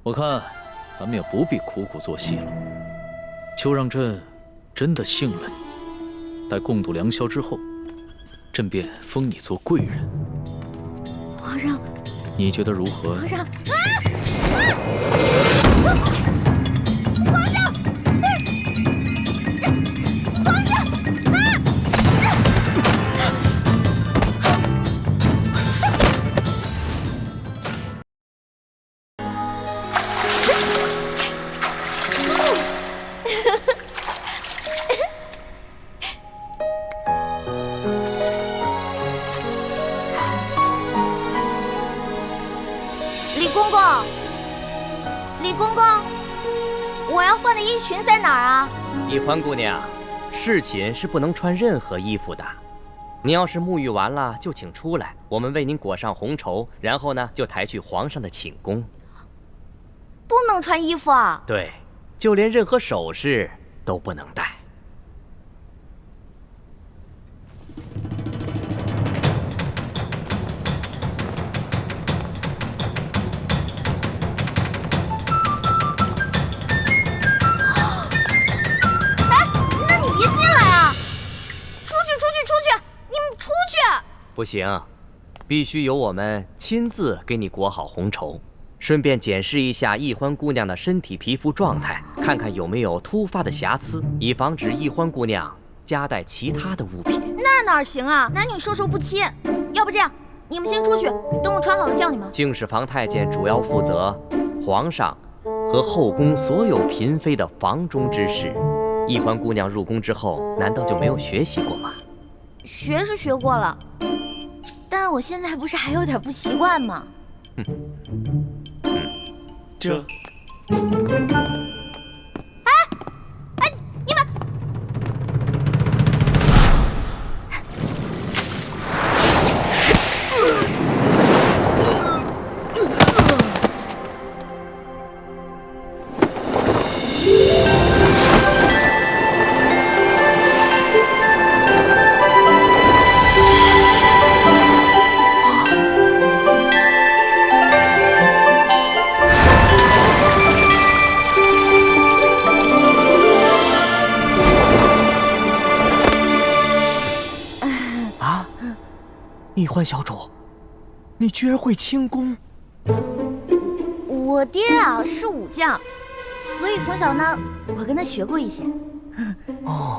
我看咱们也不必苦苦做戏了，就让朕真的信了你。待共度良宵之后，朕便封你做贵人。皇上，你觉得如何？皇上，李公公，李公公，我要换的衣裙在哪儿啊？易欢姑娘，侍寝是不能穿任何衣服的。您要是沐浴完了，就请出来，我们为您裹上红绸，然后呢，就抬去皇上的寝宫。不能穿衣服啊？对，就连任何首饰都不能戴。不行，必须由我们亲自给你裹好红绸，顺便检视一下易欢姑娘的身体皮肤状态，看看有没有突发的瑕疵，以防止易欢姑娘夹带其他的物品。那哪行啊？男女授受不亲。要不这样，你们先出去，等我穿好了叫你们。敬事房太监主要负责皇上和后宫所有嫔妃的房中之事。易欢姑娘入宫之后，难道就没有学习过吗？学是学过了，但我现在不是还有点不习惯吗？这。哎，你们！易欢小主，你居然会轻功？我爹啊是武将，所以从小呢，我跟他学过一些。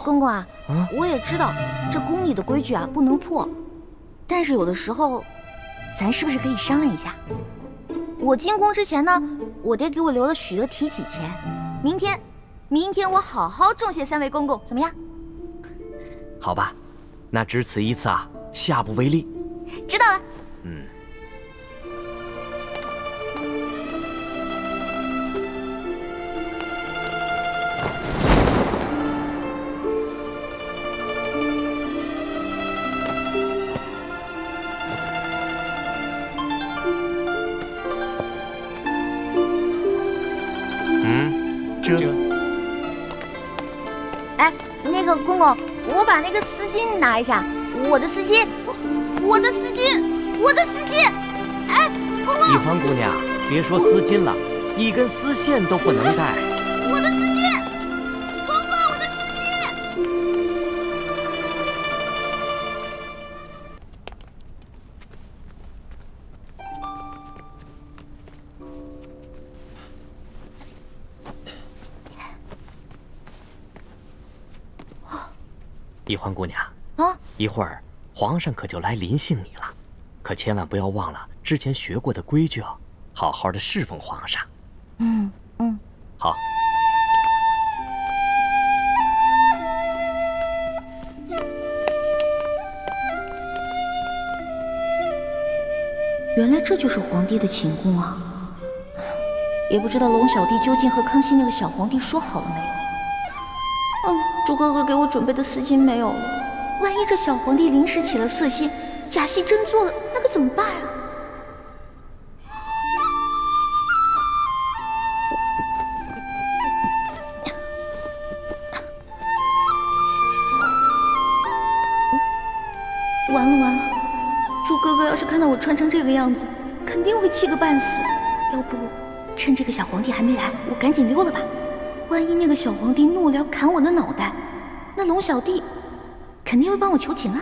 公公啊，我也知道这宫里的规矩啊不能破，但是有的时候，咱是不是可以商量一下？我进宫之前呢，我爹给我留了许多提起钱，明天我好好重谢3位公公，怎么样？好吧，那只此一次啊，下不为例。知道了。哎，那个公公，我把那个丝巾拿一下，我的丝巾，我的丝巾！哎，公公！易欢姑娘，别说丝巾了，一根丝线都不能带。我的丝巾，公公，我的丝巾。易欢姑娘，啊，一会儿皇上可就来临幸你了，可千万不要忘了之前学过的规矩哦，好好的侍奉皇上。好。原来这就是皇帝的寝宫啊！也不知道龙小弟究竟和康熙那个小皇帝说好了没有？朱哥哥给我准备的丝巾没有了，万一这小皇帝临时起了色心，假戏真做了，那可怎么办啊？完了！朱哥哥要是看到我穿成这个样子，肯定会气个半死。要不趁这个小皇帝还没来，我赶紧溜了吧。万一那个小皇帝怒了砍我的脑袋，那龙小弟肯定会帮我求情啊。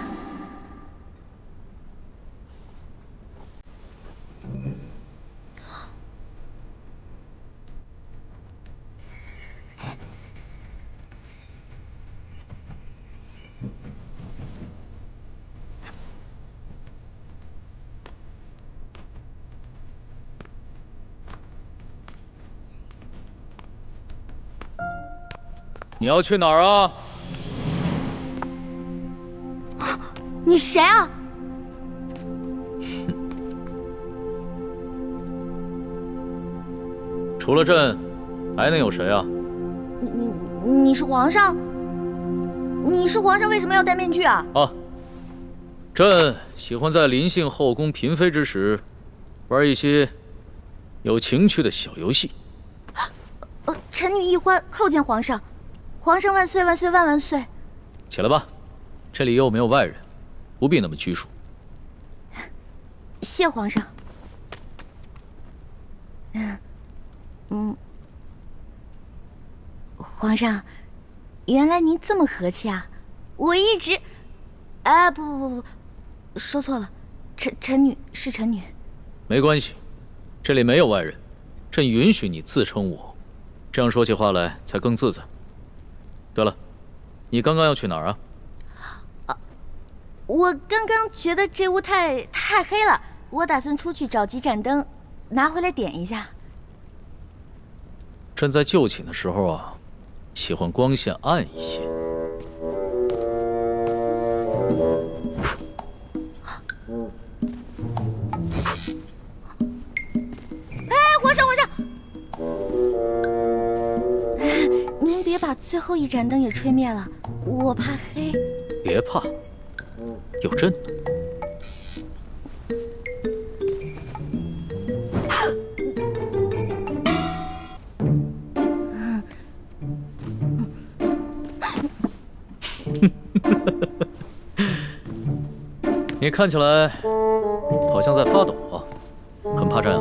你要去哪儿啊？你谁啊？除了朕，还能有谁啊？你是皇上？你是皇上，为什么要戴面具啊？啊，朕喜欢在临幸后宫嫔妃之时，玩一些有情趣的小游戏。臣女一欢叩见皇上，皇上万岁万岁万万岁！起来吧，这里又没有外人，不必那么拘束。谢皇上。皇上，原来您这么和气啊！我一直……不，说错了，臣女是臣女。没关系，这里没有外人，朕允许你自称我，这样说起话来才更自在。对了，你刚刚要去哪儿啊？我刚刚觉得这屋太黑了，我打算出去找几盏灯，拿回来点一下。朕在就寝的时候啊，喜欢光线暗一些。皇上，您别把最后一盏灯也吹灭了，我怕黑。别怕，有朕。你看起来好像在发抖啊，很怕朕啊？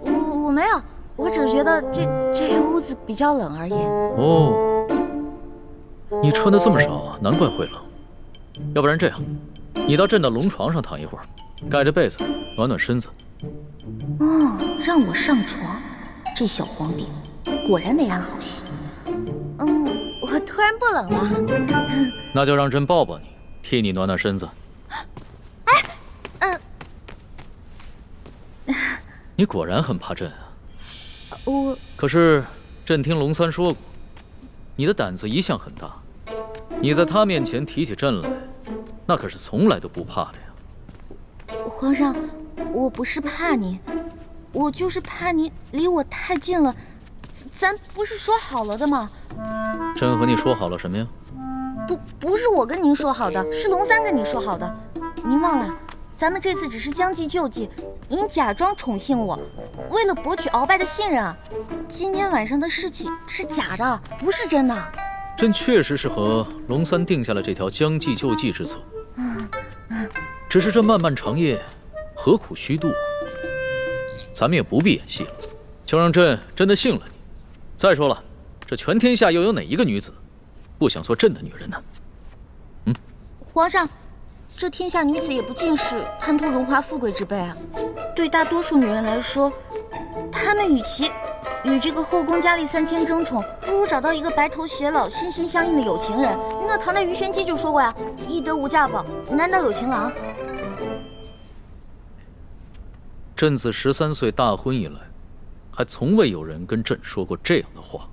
我没有，我只是觉得这屋子比较冷而已。哦，你穿的这么少啊，难怪会冷。要不然这样，你到朕的龙床上躺一会儿，盖着被子暖暖身子。让我上床，这小皇帝果然没安好心。我突然不冷了。那就让朕抱抱你，替你暖暖身子。你果然很怕朕啊！可是朕听龙三说过，你的胆子一向很大，你在他面前提起朕来，那可是从来都不怕的呀。皇上，我不是怕你，我就是怕你离我太近了。咱不是说好了的吗？朕和你说好了什么呀？不是我跟您说好的，是龙三跟你说好的。您忘了，咱们这次只是将计就计，您假装宠幸我，为了博取鳌拜的信任啊。今天晚上的事情是假的，不是真的。朕确实是和龙三定下了这条将计就计之策。只是这漫漫长夜，何苦虚度？咱们也不必演戏了，就让朕真的信了你。再说了，这全天下又有哪一个女子不想做朕的女人呢？皇上，这天下女子也不尽是贪图荣华富贵之辈啊。对大多数女人来说，她们与其与这个后宫佳丽3000争宠，不如找到一个白头偕老、心心相印的有情人。那唐代鱼玄机就说过呀：“易得无价宝，难得有情郎。”朕自13岁大婚以来，还从未有人跟朕说过这样的话。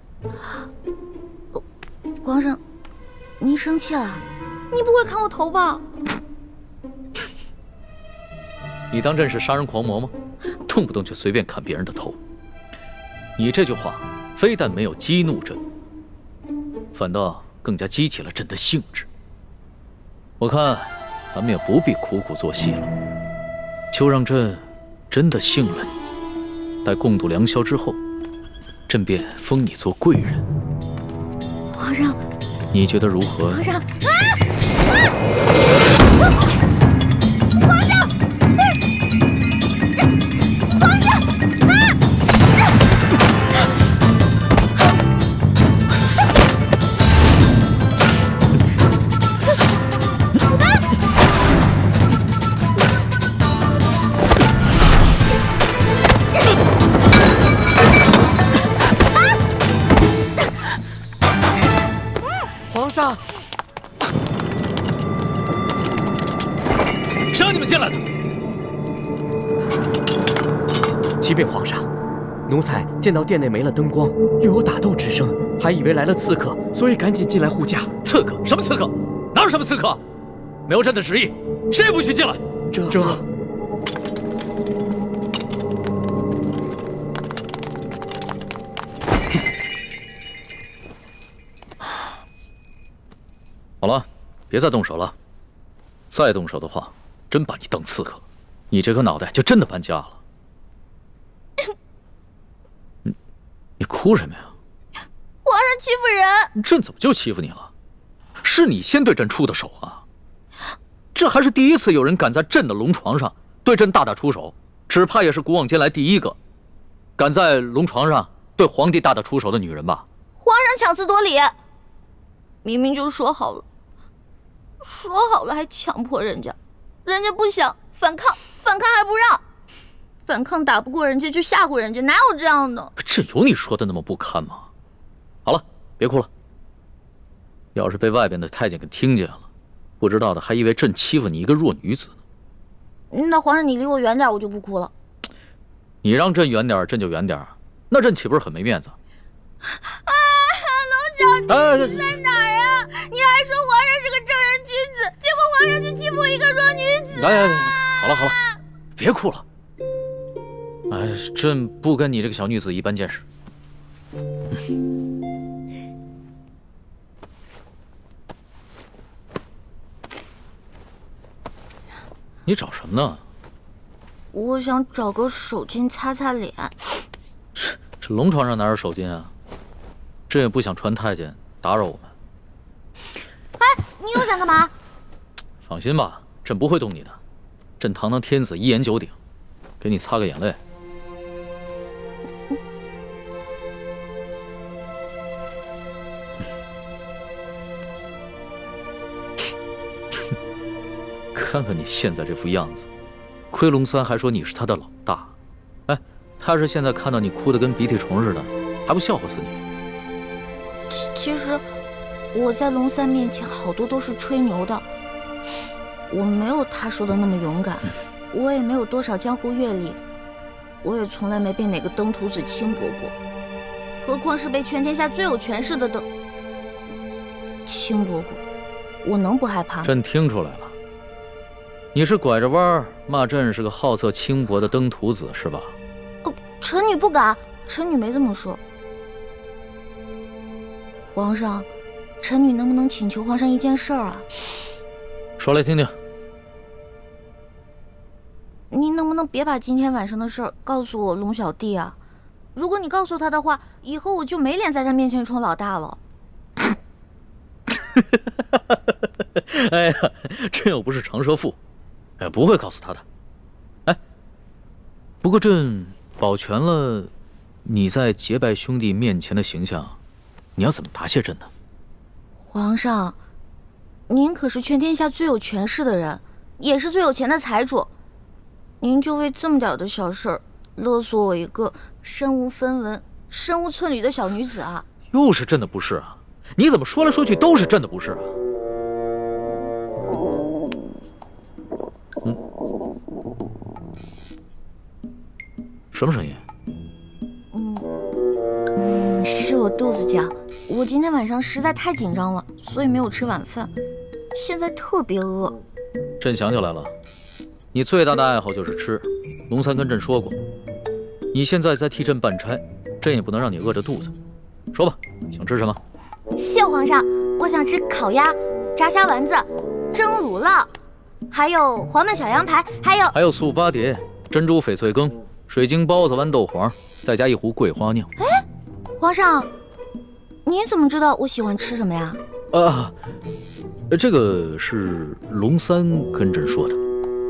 皇上，您生气了？你不会砍我头吧？你当朕是杀人狂魔吗？动不动就随便砍别人的头。你这句话非但没有激怒朕，反倒更加激起了朕的兴致。我看咱们也不必苦苦做戏了，就让朕真的信了你。待共度良宵之后，朕便封你做贵人。皇上，你觉得如何？皇上，皇上！来的？启禀皇上，奴才见到殿内没了灯光，又有打斗之声，还以为来了刺客，所以赶紧进来护驾。刺客？什么刺客？哪有什么刺客？没有朕的旨意，谁也不许进来。这……好了，别再动手了。再动手的话，真把你当刺客，你这颗脑袋就真的搬家了。你哭什么呀？皇上欺负人！朕怎么就欺负你了？是你先对朕出的手啊！这还是第一次有人敢在朕的龙床上对朕大打出手，只怕也是古往今来第一个敢在龙床上对皇帝大打出手的女人吧？皇上强词夺理，明明就说好了，还强迫人家，人家不想反抗还不让，反抗打不过人家就吓唬人家，哪有这样的？朕有你说的那么不堪吗？好了，别哭了。要是被外边的太监给听见了，不知道的还以为朕欺负你一个弱女子呢。那皇上你离我远点，我就不哭了。你让朕远点，朕就远点，那朕岂不是很没面子？龙小弟，你在哪儿啊？你还说皇上是个正人君子，结果皇上就欺负我一个弱女子。哎，好了，别哭了。哎，朕不跟你这个小女子一般见识。你找什么呢？我想找个手巾擦擦脸。这龙床上哪有手巾啊？朕也不想传太监打扰我们。哎，你又想干嘛？放心吧，朕不会动你的。朕堂堂天子，一言九鼎，给你擦个眼泪。看看你现在这副样子，亏龙三还说你是他的老大。哎，他要是现在看到你哭得跟鼻涕虫似的，还不笑话死你？其实我在龙三面前好多都是吹牛的，我没有他说的那么勇敢，我也没有多少江湖阅历，我也从来没被哪个登徒子轻薄过，何况是被全天下最有权势的轻薄过，我能不害怕吗？朕听出来了。你是拐着弯骂朕是个好色轻薄的登徒子是吧？臣女不敢，臣女没这么说。皇上，臣女能不能请求皇上一件事啊？说来听听。您能不能别把今天晚上的事儿告诉我龙小弟啊？如果你告诉他的话，以后我就没脸在他面前充老大了。哎呀，朕又不是长舌妇。不会告诉他的。哎，不过朕保全了你在结拜兄弟面前的形象，你要怎么答谢朕呢？皇上，您可是全天下最有权势的人，也是最有钱的财主，您就为这么点的小事儿勒索我一个身无分文、身无寸缕的小女子啊？又是朕的不是啊！你怎么说来说去都是朕的不是啊？什么声音？是我肚子叫。我今天晚上实在太紧张了，所以没有吃晚饭，现在特别饿。朕想起来了，你最大的爱好就是吃。龙三跟朕说过，你现在在替朕办差，朕也不能让你饿着肚子。说吧，想吃什么？谢皇上，我想吃烤鸭、炸虾丸子、蒸乳酪，还有黄焖小羊排，还有素八碟、珍珠翡翠羹、水晶包子、豌豆黄，再加一壶桂花酿。哎，皇上，你怎么知道我喜欢吃什么呀？这个是龙三跟朕说的。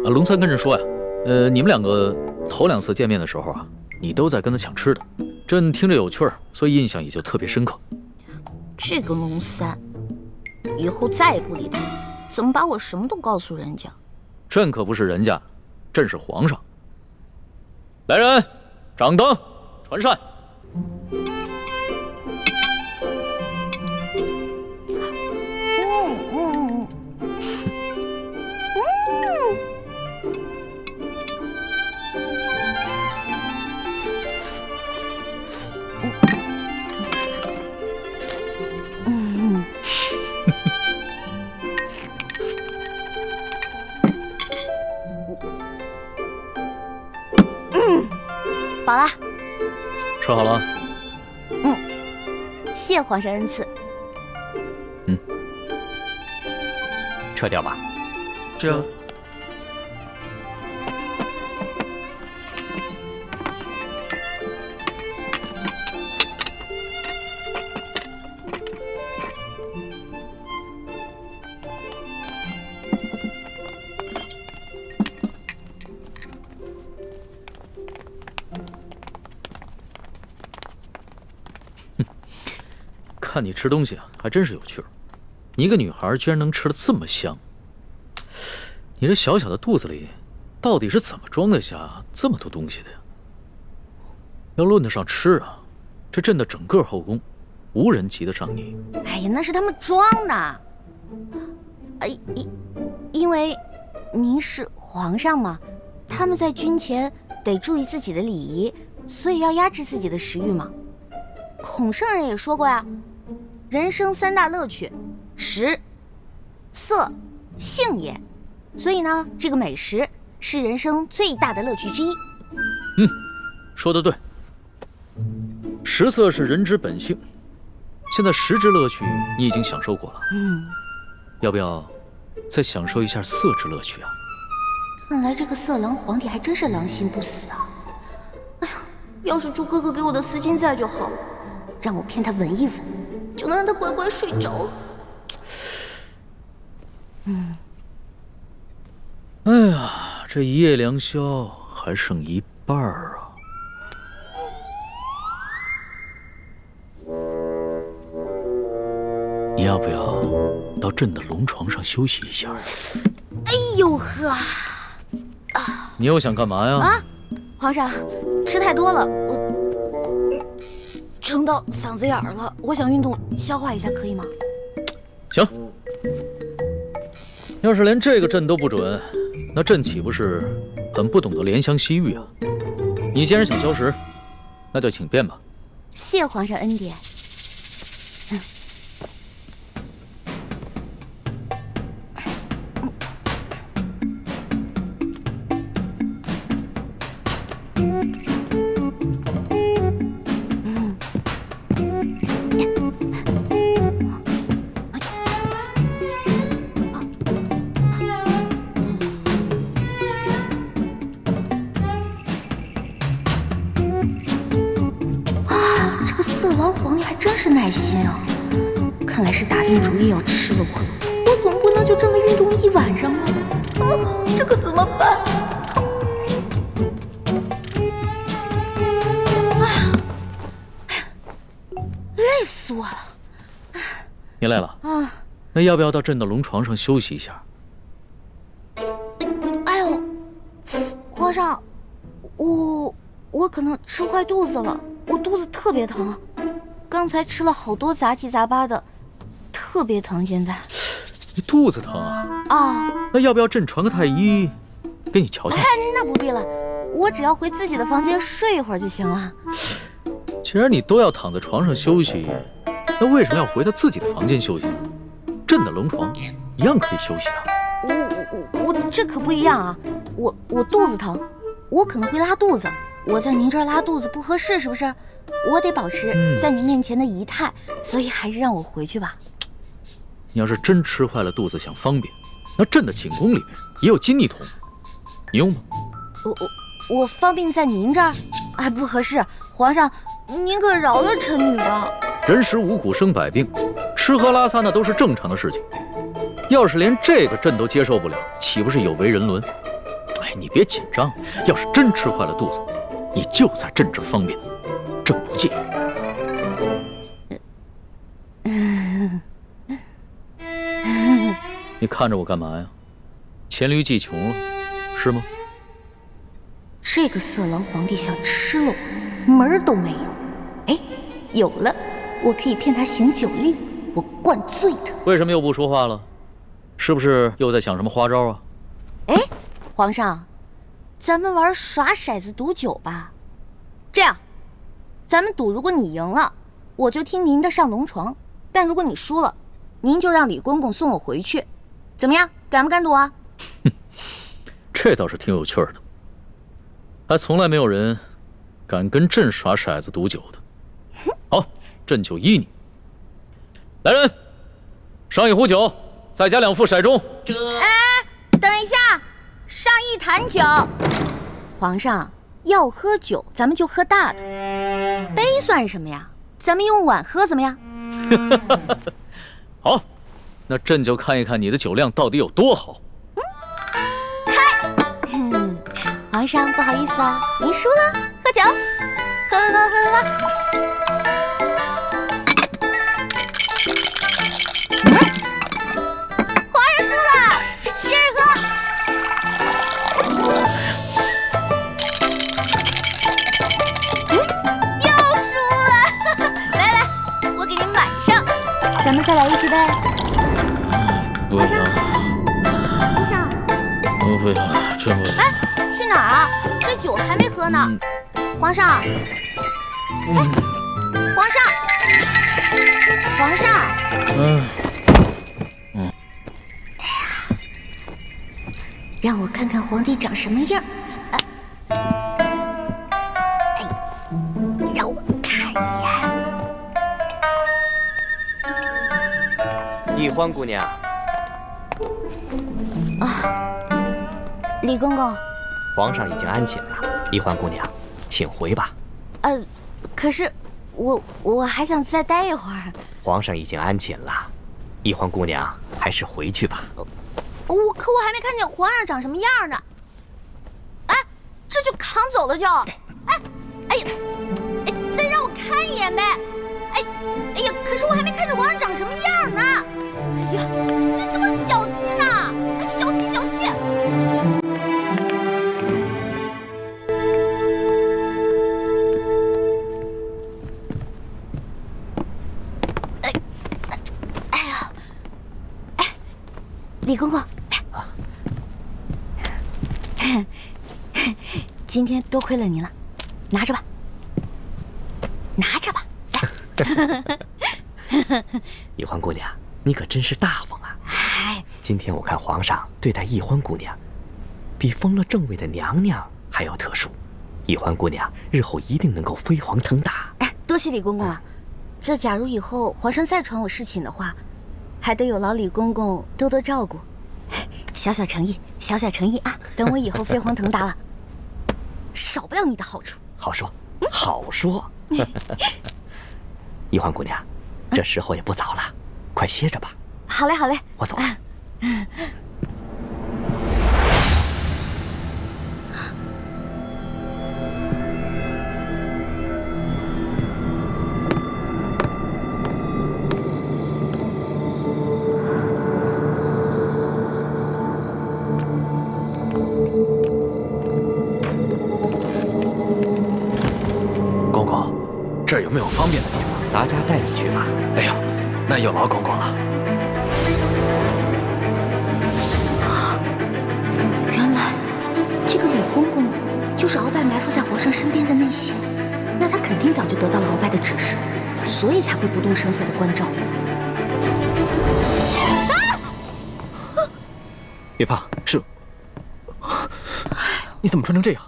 龙三跟朕说呀，你们两个头2次见面的时候啊，你都在跟他抢吃的，朕听着有趣儿，所以印象也就特别深刻。这个龙三，以后再也不理他，怎么把我什么都告诉人家？朕可不是人家，朕是皇上。来人，掌灯，传膳。吃好了。谢皇上恩赐。撤掉吧。这。看你吃东西啊，还真是有趣儿。你一个女孩居然能吃得这么香，你这小小的肚子里，到底是怎么装得下这么多东西的呀？要论得上吃啊，这朕的整个后宫，无人及得上你。哎呀，那是他们装的。因为您是皇上嘛，他们在军前得注意自己的礼仪，所以要压制自己的食欲嘛。孔圣人也说过呀，人生3大乐趣，食、色、性也。所以呢，这个美食是人生最大的乐趣之一。说得对。食色是人之本性，现在食之乐趣你已经享受过了，要不要再享受一下色之乐趣啊？看来这个色狼皇帝还真是狼心不死啊！哎呀，要是猪哥哥给我的丝巾在就好了，让我骗他闻一闻，就能让他乖乖睡着了。哎呀，这一夜良宵还剩一半啊！你要不要到朕的龙床上休息一下？哎呦呵！你又想干嘛呀？皇上，吃太多了，我撑到嗓子眼儿了，我想运动消化一下，可以吗？行。要是连这个朕都不准，那朕岂不是很不懂得怜香惜玉啊？你既然想消食，那就请便吧。谢皇上恩典。色狼皇帝还真是耐心啊！看来是打定主意要吃了我，我总不能就这么运动一晚上吧？这可怎么办？累死我了！你累了？那要不要到朕的龙床上休息一下？哎呦，皇上，我可能吃坏肚子了，我肚子特别疼。刚才吃了好多杂七杂八的，特别疼。现在你肚子疼啊？那要不要朕传个太医给你瞧瞧？那不必了，我只要回自己的房间睡一会儿就行了。既然你都要躺在床上休息，那为什么要回到自己的房间休息呢？朕的龙床一样可以休息啊。我这可不一样啊！我肚子疼，我可能会拉肚子，我在您这儿拉肚子不合适，是不是？我得保持在您面前的仪态，所以还是让我回去吧。你要是真吃坏了肚子想方便，那朕的寝宫里面也有金泥桶，你用吗？我方便在您这儿？哎，不合适，皇上，您可饶了臣女吧。人食五谷生百病，吃喝拉撒那都是正常的事情。要是连这个朕都接受不了，岂不是有违人伦？哎，你别紧张，要是真吃坏了肚子，你就在朕这儿方便，朕不介意。你看着我干嘛呀？黔驴技穷了，是吗？这个色狼皇帝想吃了我，门儿都没有。哎，有了，我可以骗他行酒令，我灌醉他。为什么又不说话了？是不是又在想什么花招啊？哎，皇上，咱们玩耍骰子赌酒吧。这样，咱们赌，如果你赢了，我就听您的上龙床；但如果你输了，您就让李公公送我回去。怎么样，敢不敢赌啊？这倒是挺有趣的，还从来没有人敢跟朕耍骰子赌酒的，好，朕就依你。来人，上一壶酒，再加2副骰盅。等一下，上1坛酒。皇上要喝酒，咱们就喝大的，杯算什么呀？咱们用碗喝怎么样？好，那朕就看一看你的酒量到底有多好。皇上不好意思啊，您输了，喝酒，喝。皇上输了，接着喝。又输了，来，我给您满上，咱们再来一起呗。不要，皇上，我不要，真不要。去哪儿啊？这酒还没喝呢。皇上，皇上，让我看看皇帝长什么样。让我看一眼。易欢姑娘，李公公。皇上已经安寝了，易欢姑娘，请回吧。可是我还想再待一会儿。皇上已经安寝了，易欢姑娘还是回去吧。可我还没看见皇上长什么样呢。哎，这就扛走了就。哎呀，再让我看一眼呗。哎呀，可是我还没看见皇上长什么样呢。哎呀，你这么小气呢？小气。李公公，今天多亏了您了，拿着吧。易欢姑娘，你可真是大方啊！今天我看皇上对待易欢姑娘，比封了正位的娘娘还要特殊。易欢姑娘日后一定能够飞黄腾达。多谢李公公啊！这假如以后皇上再传我侍寝的话，还得有劳李公公多多照顾，小小诚意啊！等我以后飞黄腾达了，少不了你的好处。好说，好说。易欢姑娘，这时候也不早了，快歇着吧。好嘞，我走了。这儿有没有方便的地方？咱家带你去吧。哎呦，那有劳公公了。原来这个李公公就是鳌拜埋伏在皇上身边的内线，那他肯定早就得到了鳌拜的指示，所以才会不动声色的关照。别怕，是。你怎么穿成这样？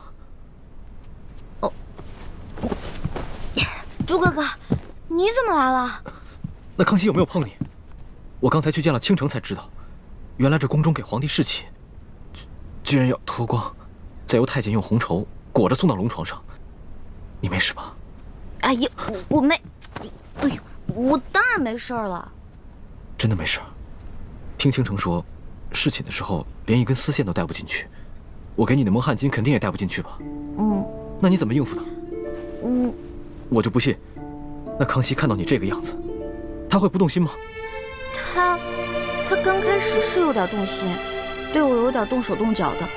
朱哥哥，你怎么来了？那康熙有没有碰你？我刚才去见了倾城才知道，原来这宫中给皇帝侍寝，居然要脱光，再由太监用红绸裹着送到龙床上。你没事吧？哎呀，我没，哎呦，我当然没事了。真的没事？听倾城说，侍寝的时候连一根丝线都带不进去，我给你的蒙汗巾肯定也带不进去吧？那你怎么应付的？我就不信，那康熙看到你这个样子，他会不动心吗？他刚开始是有点动心，对我有点动手动脚的。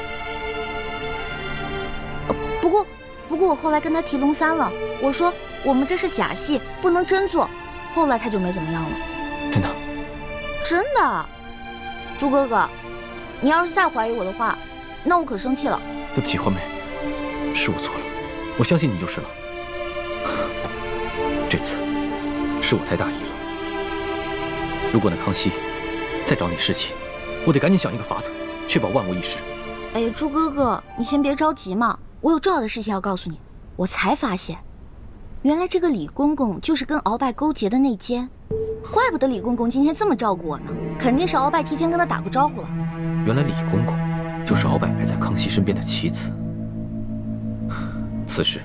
不过我后来跟他提龙三了，我说我们这是假戏，不能真做。后来他就没怎么样了。真的？真的。朱哥哥，你要是再怀疑我的话，那我可生气了。对不起，欢梅，是我错了，我相信你就是了。这次是我太大意了。如果那康熙再找你侍寝，我得赶紧想一个法子，确保万无一失。哎呀，朱哥哥，你先别着急嘛，我有重要的事情要告诉你。我才发现，原来这个李公公就是跟鳌拜勾结的内奸，怪不得李公公今天这么照顾我呢，肯定是鳌拜提前跟他打过招呼了。原来李公公就是鳌拜埋在康熙身边的棋子，此事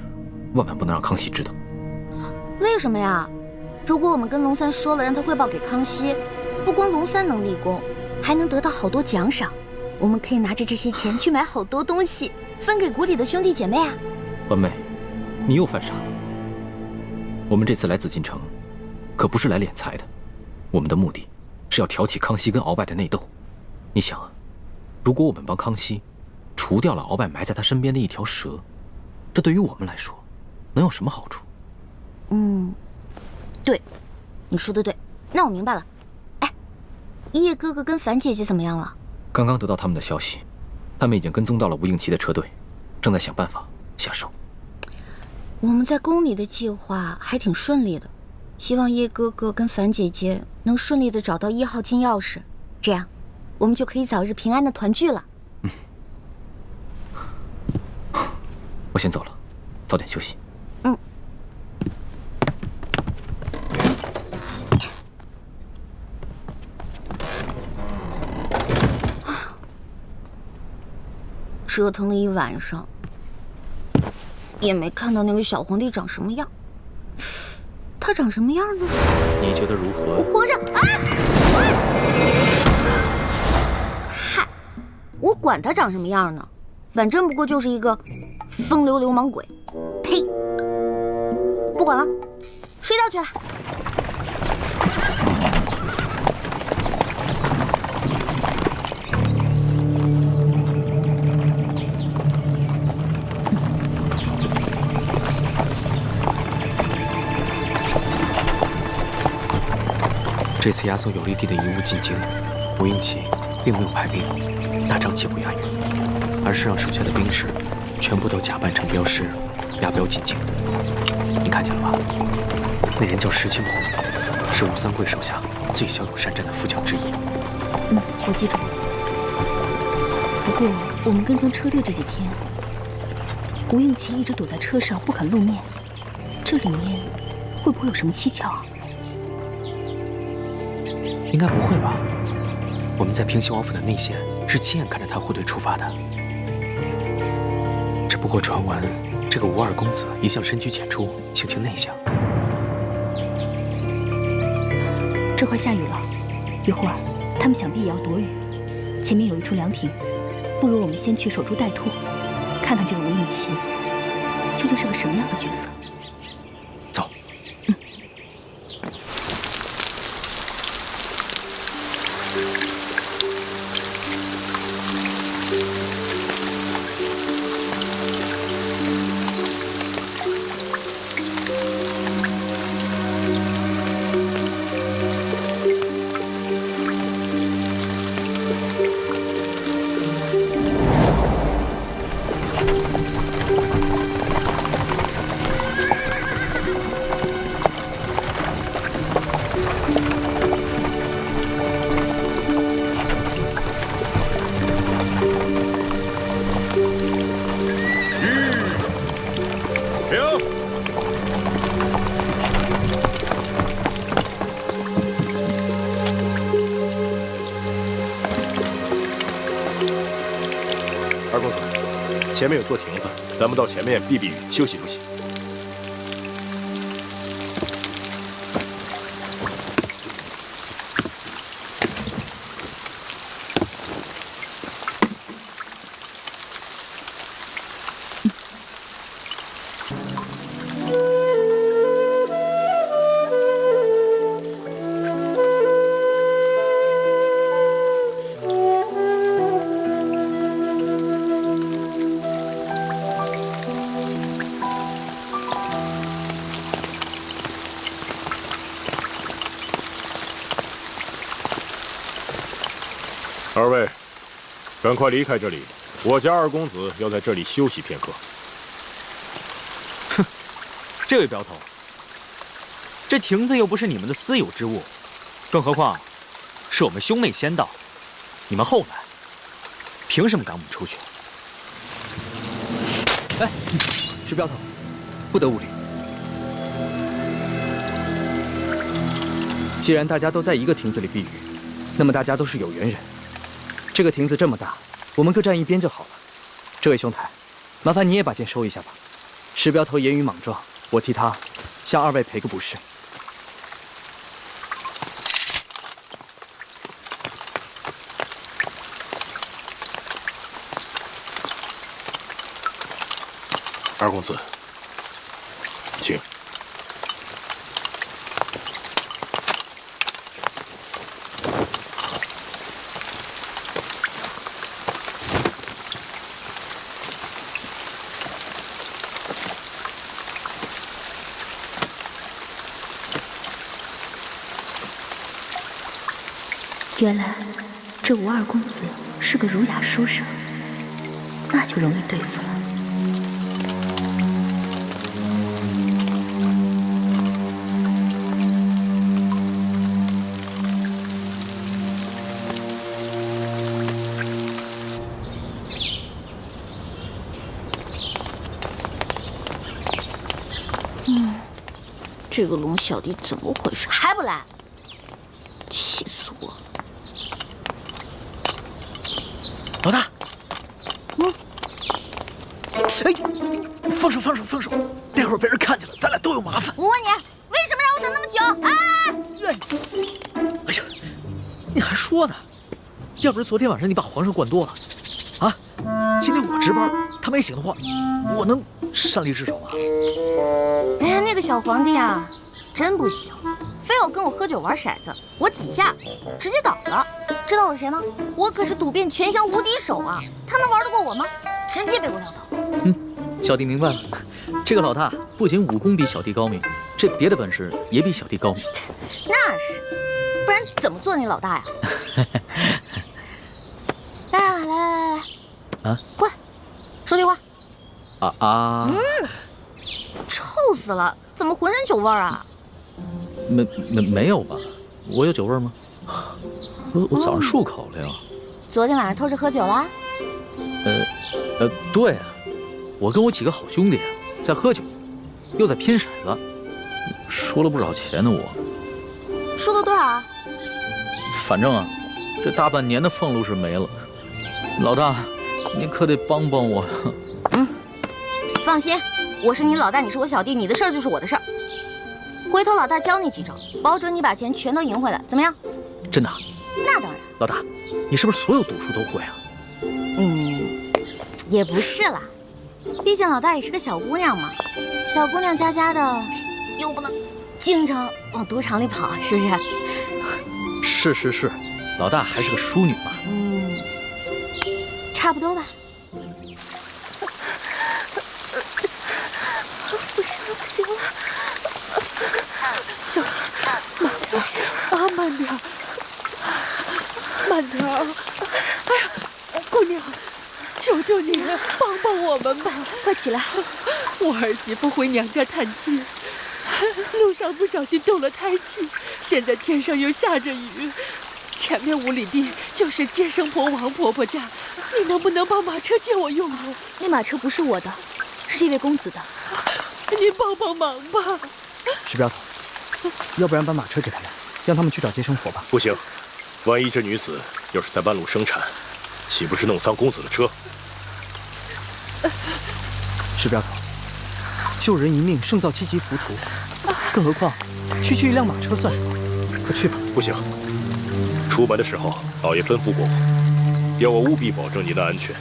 万万不能让康熙知道。为什么呀？如果我们跟龙三说了，让他汇报给康熙，不光龙三能立功，还能得到好多奖赏。我们可以拿着这些钱去买好多东西，分给谷底的兄弟姐妹啊。欢妹，你又犯傻了。我们这次来紫禁城，可不是来敛财的，我们的目的是要挑起康熙跟鳌拜的内斗。你想啊，如果我们帮康熙除掉了鳌拜埋在他身边的一条蛇，这对于我们来说能有什么好处？对，你说的对，那我明白了。哎，叶哥哥跟樊姐姐怎么样了？刚刚得到他们的消息，他们已经跟踪到了吴应奇的车队，正在想办法下手。我们在宫里的计划还挺顺利的，希望叶哥哥跟樊姐姐能顺利的找到1号金钥匙，这样我们就可以早日平安的团聚了。我先走了，早点休息。折腾了一晚上，也没看到那个小皇帝长什么样。他长什么样呢？你觉得如何？皇上啊！嗨，我管他长什么样呢，反正不过就是一个风流流氓鬼。呸！不管了，睡觉去了。这次押送有利地的遗物进京，吴应奇并没有派兵大张旗鼓押运，而是让手下的兵士全部都假扮成镖师，押镖进京。你看见了吧？那人叫石青红，是吴三桂手下最骁勇善战的副将之一。我记住了。不过我们跟踪车队这几天，吴应奇一直躲在车上不肯露面，这里面会不会有什么蹊跷啊？应该不会吧？我们在平西王府的内线是亲眼看着他护队出发的。只不过传闻，这个吴二公子一向深居简出，性情内向。这快下雨了，一会儿他们想必也要躲雨。前面有一处凉亭，不如我们先去守株待兔，看看这个吴应奇究竟是个什么样的角色。走。二公子，前面有座亭子，咱们到前面避避雨，休息休息。二位，赶快离开这里！我家二公子要在这里休息片刻。哼，这位镖头，这亭子又不是你们的私有之物，更何况是我们兄妹先到，你们后来，凭什么赶我们出去？哎，石镖头，不得无礼。既然大家都在一个亭子里避雨，那么大家都是有缘人。这个亭子这么大，我们各站一边就好了。这位兄台，麻烦你也把剑收一下吧。石镖头言语莽撞，我替他向二位赔个不是。 二公子，请。原来这吴二公子是个儒雅书生，那就容易对付了。 这个龙小弟怎么回事？还不来？气死我了！老大，哎，放手，放手，放手！待会儿被人看见了，咱俩都有麻烦。我问你，为什么让我等那么久？哎呀，你还说呢？要不是昨天晚上你把皇上灌多了，啊，今天我值班，他没醒的话，我能擅离职守吗？ 哎呀，那个小皇帝啊，真不行，非要跟我喝酒玩骰子，我几下直接倒了。知道我是谁吗？我可是赌遍全乡无敌手啊！他能玩得过我吗？直接被我撂倒。小弟明白了，这个老大不仅武功比小弟高明，这别的本事也比小弟高明。那是，不然怎么做你老大呀？来，啊，过来，说句话。臭死了！怎么浑身酒味儿啊？没有吧？我有酒味吗？我早上漱口了呀。昨天晚上偷着喝酒啦？对啊，我跟我几个好兄弟在喝酒，又在拼骰子，输了不少钱呢。我输了多少啊？反正啊，这大半年的俸禄是没了。老大，你可得帮帮我。放心。 我是你老大，你是我小弟，你的事儿就是我的事儿。回头老大教你几招，保准你把钱全都赢回来，怎么样？真的？那当然。老大，你是不是所有赌术都会啊？也不是啦，毕竟老大也是个小姑娘嘛，小姑娘家家的，又不能经常往赌场里跑，是不是？是，老大还是个淑女嘛。差不多吧。 不行了，小心，慢点，慢点！哎呀，姑娘，求求你帮帮我们吧！快起来！我儿媳妇回娘家探亲，路上不小心动了胎气，现在天上又下着雨，前面5里地就是接生婆王婆婆家，你能不能把马车借我用用？那马车不是我的，是这位公子的。 你帮帮忙吧，石镖头，要不然把马车给他们，让他们去找接生婆吧。不行，万一这女子要是在半路生产，岂不是弄脏公子的车？石镖头，救人一命胜造7级浮屠，更何况区区一辆马车算什么？快去吧。不行，出门的时候老爷吩咐过我，要我务必保证您的安全。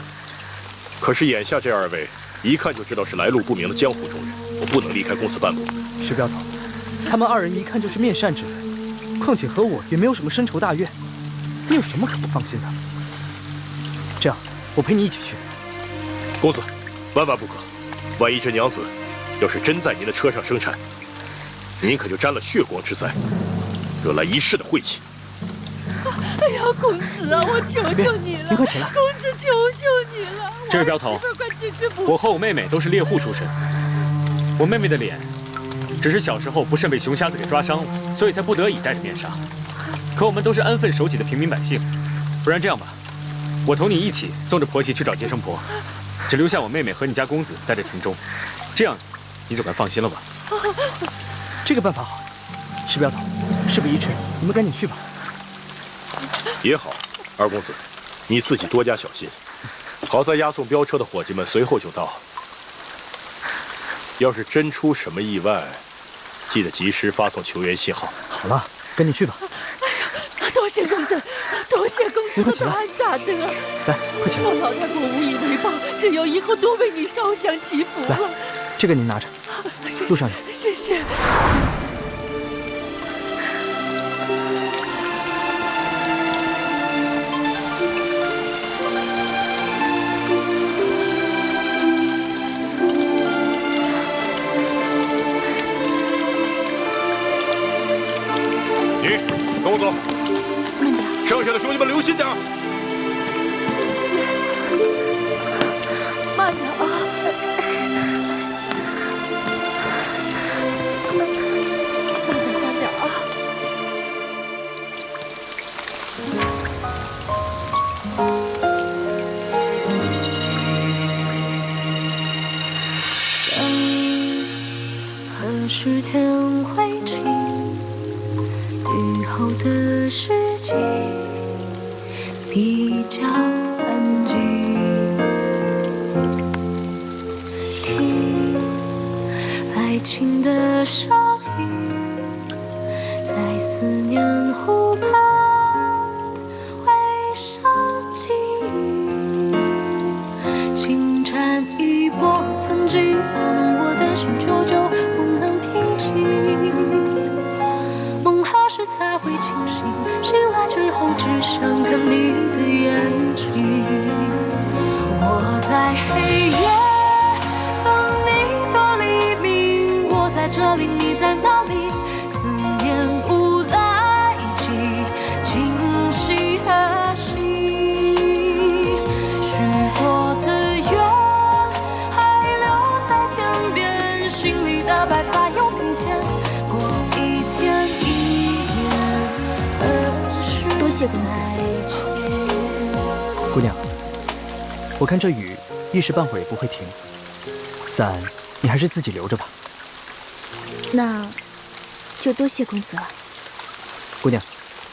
可是眼下这2位。 一看就知道是来路不明的江湖中人，我不能离开公子半步。石镖头，他们2人一看就是面善之人，况且和我也没有什么深仇大怨，你有什么可不放心的？这样，我陪你一起去。公子，万万不可！万一这娘子要是真在您的车上生产，您可就沾了血光之灾，惹来一世的晦气。哎呀，公子啊，我求求你了！您快起来！公子，求求你了！这位镖头，我和我妹妹都是猎户出身，我妹妹的脸只是小时候不慎被熊瞎子给抓伤了，所以才不得已戴着面纱。可我们都是安分守己的平民百姓，不然这样吧，我同你一起送着婆媳去找接生婆，只留下我妹妹和你家公子在这亭中，这样你总该放心了吧？这个办法好。石镖头，事不宜迟，你们赶紧去吧。也好，二公子，你自己多加小心。好在押送镖车的伙计们随后就到。要是真出什么意外，记得及时发送求援信号。好了，赶紧去吧。多谢公子，多谢公子的大恩大德。来，快起来！我老太婆无以为报，只有以后多为你烧香祈福了。这个您拿着，路上有。谢谢。你跟我走。剩下的兄弟们留心点。慢点啊！慢点啊！何时天会晴？雨后的世界比较安静。听爱情的声音，在思念湖畔回声记忆。轻缠一波，曾经拨弄我的心，久久不能平静。梦何时才会清醒？醒来之后只想看你的眼睛。我在黑夜等你到黎明，我在这里，你在哪里？思念无来及今夕何夕？许多的愿还留在天边，心里的白发又平添。过一天一年，多谢公子。姑娘，我看这雨一时半会儿也不会停，伞你还是自己留着吧。那就多谢公子了。姑娘，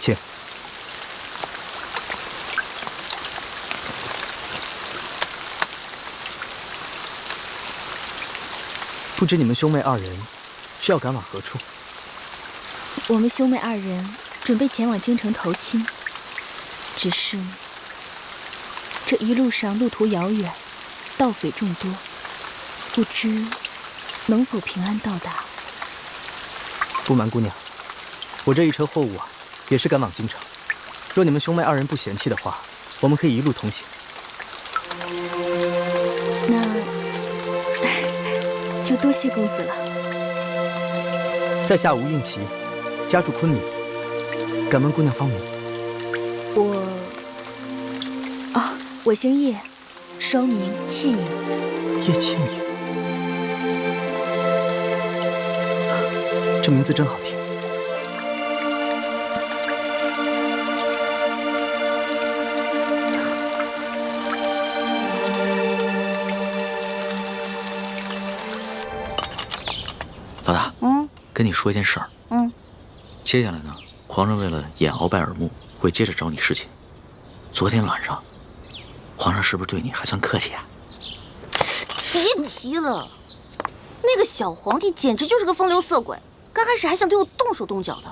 请。不知你们兄妹二人是要赶往何处？我们兄妹二人准备前往京城投亲，只是这一路上路途遥远，盗匪众多，不知能否平安到达。不瞒姑娘，我这一车货物啊，也是赶往京城。若你们兄妹二人不嫌弃的话，我们可以一路同行。那就多谢公子了。在下吴应奇，家住昆明，敢问姑娘芳名？我姓叶，双名倩影。叶倩影，这名字真好听。老大，跟你说一件事儿。接下来呢，皇上为了掩鳌拜耳目，会接着找你侍寝。昨天晚上，皇上是不是对你还算客气啊？别提了，那个小皇帝简直就是个风流色鬼，刚开始还想对我动手动脚的。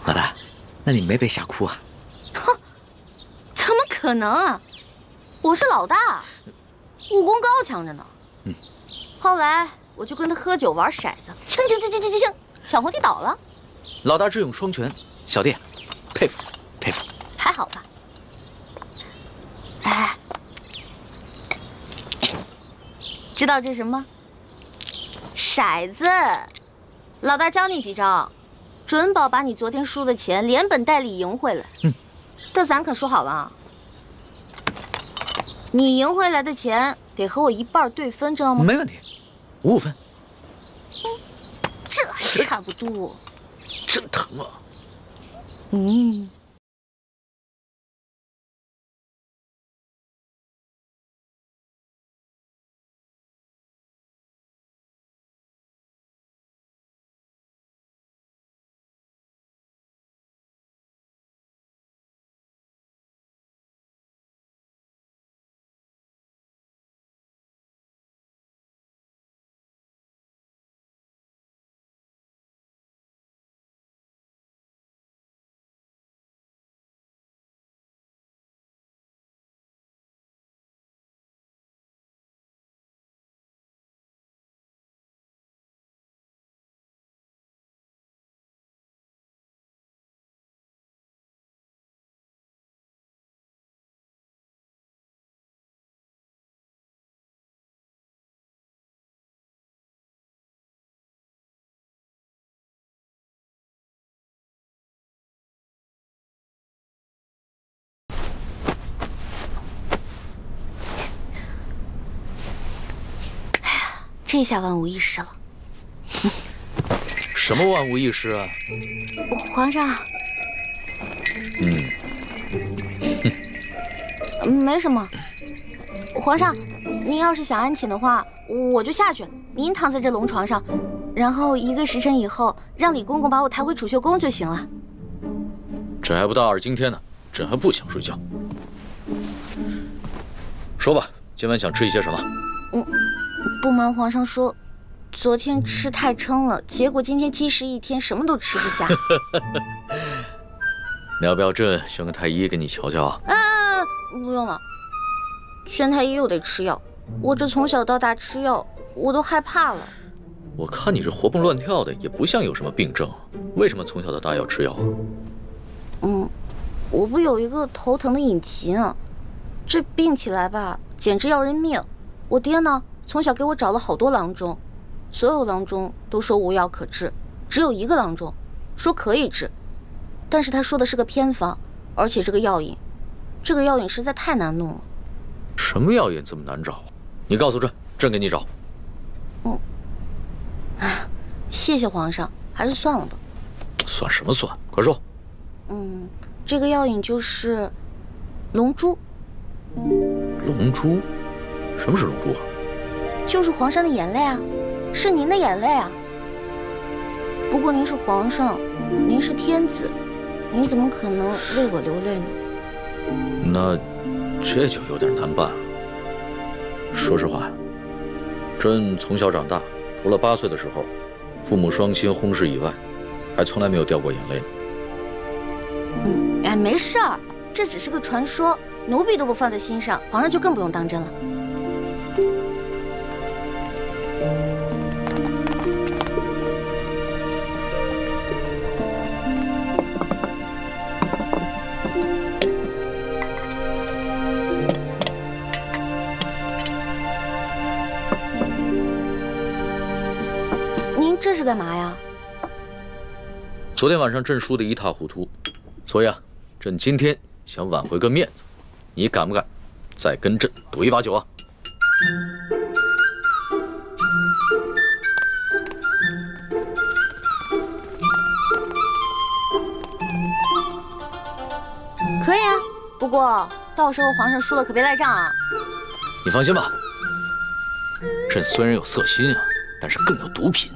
老大，那你没被吓哭啊？哼，怎么可能啊！我是老大，武功高强着呢。后来我就跟他喝酒玩骰子，清，小皇帝倒了。老大智勇双全，小弟佩服佩服。还好吧？哎，知道这是什么吗？骰子。老大教你几招，准保把你昨天输的钱连本带利赢回来。但咱可说好了啊，你赢回来的钱得和我一半对分，知道吗？没问题，55分。这还差不多。真疼啊！这下万无一失了。什么万无一失啊？皇上。没什么。皇上，您要是想安寝的话，我就下去，您躺在这龙床上，然后1个时辰以后，让李公公把我抬回储秀宫就行了。这还不到2更天呢，朕还不想睡觉。说吧，今晚想吃一些什么？不瞒皇上说，昨天吃太撑了，结果今天积食1天，什么都吃不下。你要不要朕选个太医给你瞧瞧啊？不用了，宣太医又得吃药，我这从小到大吃药，我都害怕了。我看你这活蹦乱跳的，也不像有什么病症，为什么从小到大要吃药啊？我不有一个头疼的隐疾啊，这病起来吧，简直要人命。我爹呢，从小给我找了好多郎中，所有郎中都说无药可治，只有1个郎中说可以治，但是他说的是个偏方，而且这个药引实在太难弄了。什么药引这么难找？你告诉朕，朕给你找。谢谢皇上，还是算了吧。算什么算？快说。这个药引就是龙珠。龙珠？什么是龙珠啊？就是皇上的眼泪啊，是您的眼泪啊。不过您是皇上，您是天子，您怎么可能为我流泪呢？那这就有点难办了。说实话，朕从小长大，除了8岁的时候，父母双亲薨逝以外，还从来没有掉过眼泪呢。没事儿，这只是个传说，奴婢都不放在心上，皇上就更不用当真了。您这是干嘛呀？昨天晚上朕输得一塌糊涂，所以朕今天想挽回个面子，你敢不敢再跟朕赌一把酒啊？可以啊，不过到时候皇上输了可别赖账啊。你放心吧，朕虽然有色心啊，但是更有毒品。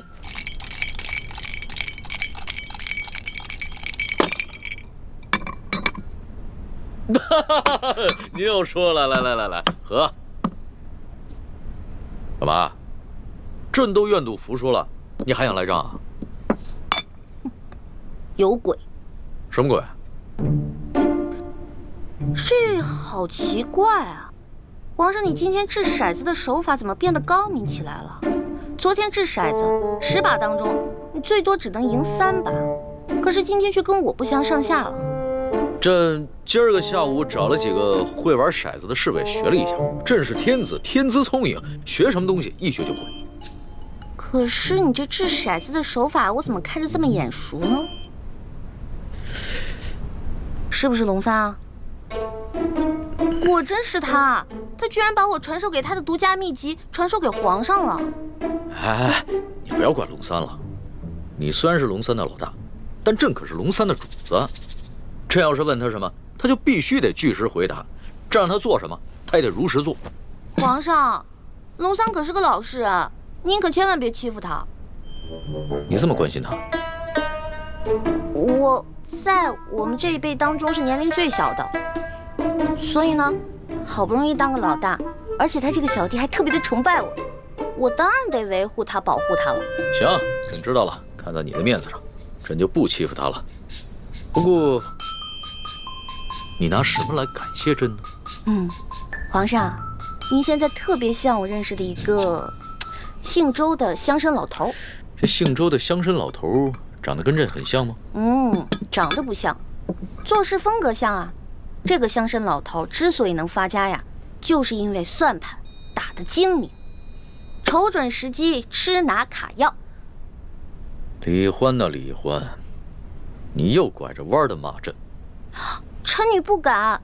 你又说了，来，喝。干嘛？朕都愿赌服输了，你还想赖账啊？有鬼！什么鬼？这好奇怪啊！皇上，你今天掷骰子的手法怎么变得高明起来了？昨天掷骰子10把当中，你最多只能赢3把，可是今天却跟我不相上下了。朕今儿个下午找了几个会玩骰子的侍卫学了一下，朕是天子，天资聪颖，学什么东西一学就会。可是你这掷骰子的手法，我怎么看着这么眼熟呢？是不是龙三啊？果真是他，他居然把我传授给他的独家秘籍传授给皇上了。哎，你不要管龙三了，你虽然是龙三的老大，但朕可是龙三的主子。朕要是问他什么，他就必须得据实回答，这让他做什么，他也得如实做。皇上，龙三可是个老实人，您可千万别欺负他。你这么关心他？我在我们这一辈当中是年龄最小的，所以呢，好不容易当个老大，而且他这个小弟还特别的崇拜我，我当然得维护他、保护他了。行，朕知道了，看在你的面子上，朕就不欺负他了。不过，你拿什么来感谢朕呢？皇上，您现在特别像我认识的一个姓周的乡绅老头。这姓周的乡绅老头长得跟朕很像吗？长得不像，做事风格像啊。这个乡绅老头之所以能发家呀，就是因为算盘打得精明，瞅准时机吃拿卡要。李欢呐，李欢，你又拐着弯的骂朕。臣女不敢，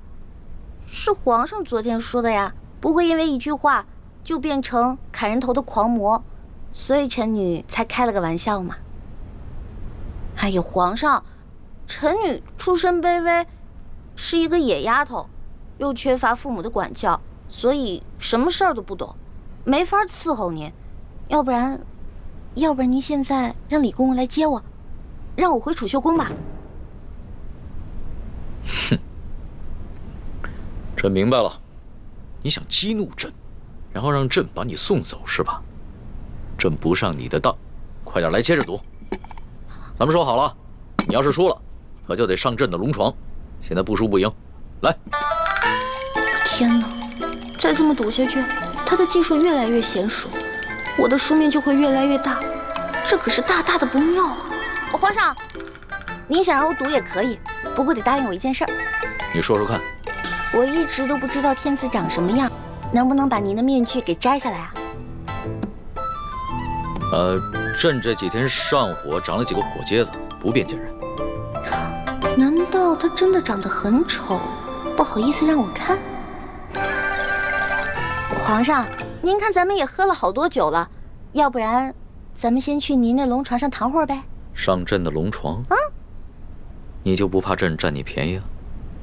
是皇上昨天说的呀，不会因为一句话就变成砍人头的狂魔，所以臣女才开了个玩笑嘛。哎呀，皇上，臣女出身卑微，是一个野丫头，又缺乏父母的管教，所以什么事儿都不懂，没法伺候您。要不然您现在让李公公来接我，让我回储秀宫吧。哼，朕明白了，你想激怒朕，然后让朕把你送走是吧？朕不上你的当，快点来接着赌。咱们说好了，你要是输了，可就得上朕的龙床。现在不输不赢，来！天哪，再这么赌下去，他的技术越来越娴熟，我的输面就会越来越大，这可是大大的不妙啊！皇上，您想让我赌也可以，不过得答应我一件事儿。你说说看。我一直都不知道天子长什么样，能不能把您的面具给摘下来啊？朕这几天上火长了几个火疖子，不便见人。难道他真的长得很丑，不好意思让我看？皇上，您看咱们也喝了好多酒了，要不然咱们先去您那龙床上躺会儿呗？上朕的龙床？啊？你就不怕朕占你便宜啊？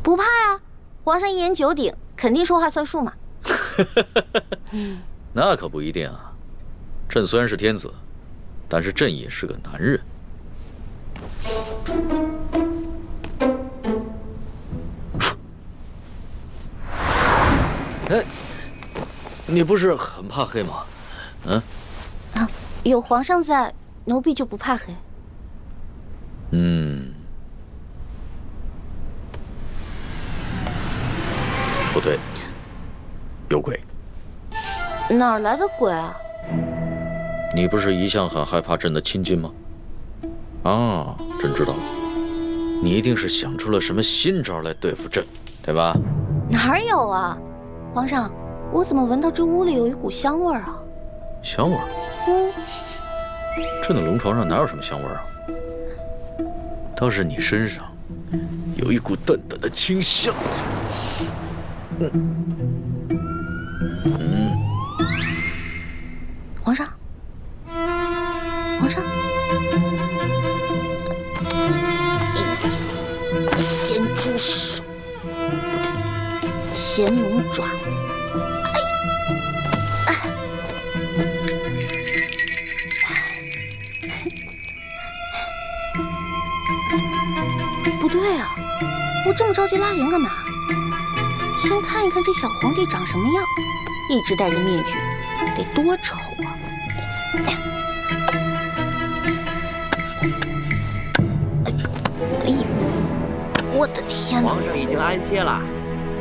不怕呀，皇上一言九鼎，肯定说话算数嘛。那可不一定啊。朕虽然是天子，但是朕也是个男人。哎，你不是很怕黑吗？嗯？啊，有皇上在，奴婢就不怕黑。不对，有鬼。哪儿来的鬼啊？你不是一向很害怕朕的亲近吗？啊，朕知道了，你一定是想出了什么新招来对付朕，对吧？哪有啊，皇上，我怎么闻到这屋里有一股香味儿啊？香味儿？朕的龙床上哪有什么香味儿啊？倒是你身上有一股淡淡的清香。皇上，皇上，咸猪手，不对，咸龙爪。不对啊，我这么着急拉铃干嘛？先看一看这小皇帝长什么样，一直戴着面具，得多丑啊！哎呦，我的天哪！皇上已经安歇了，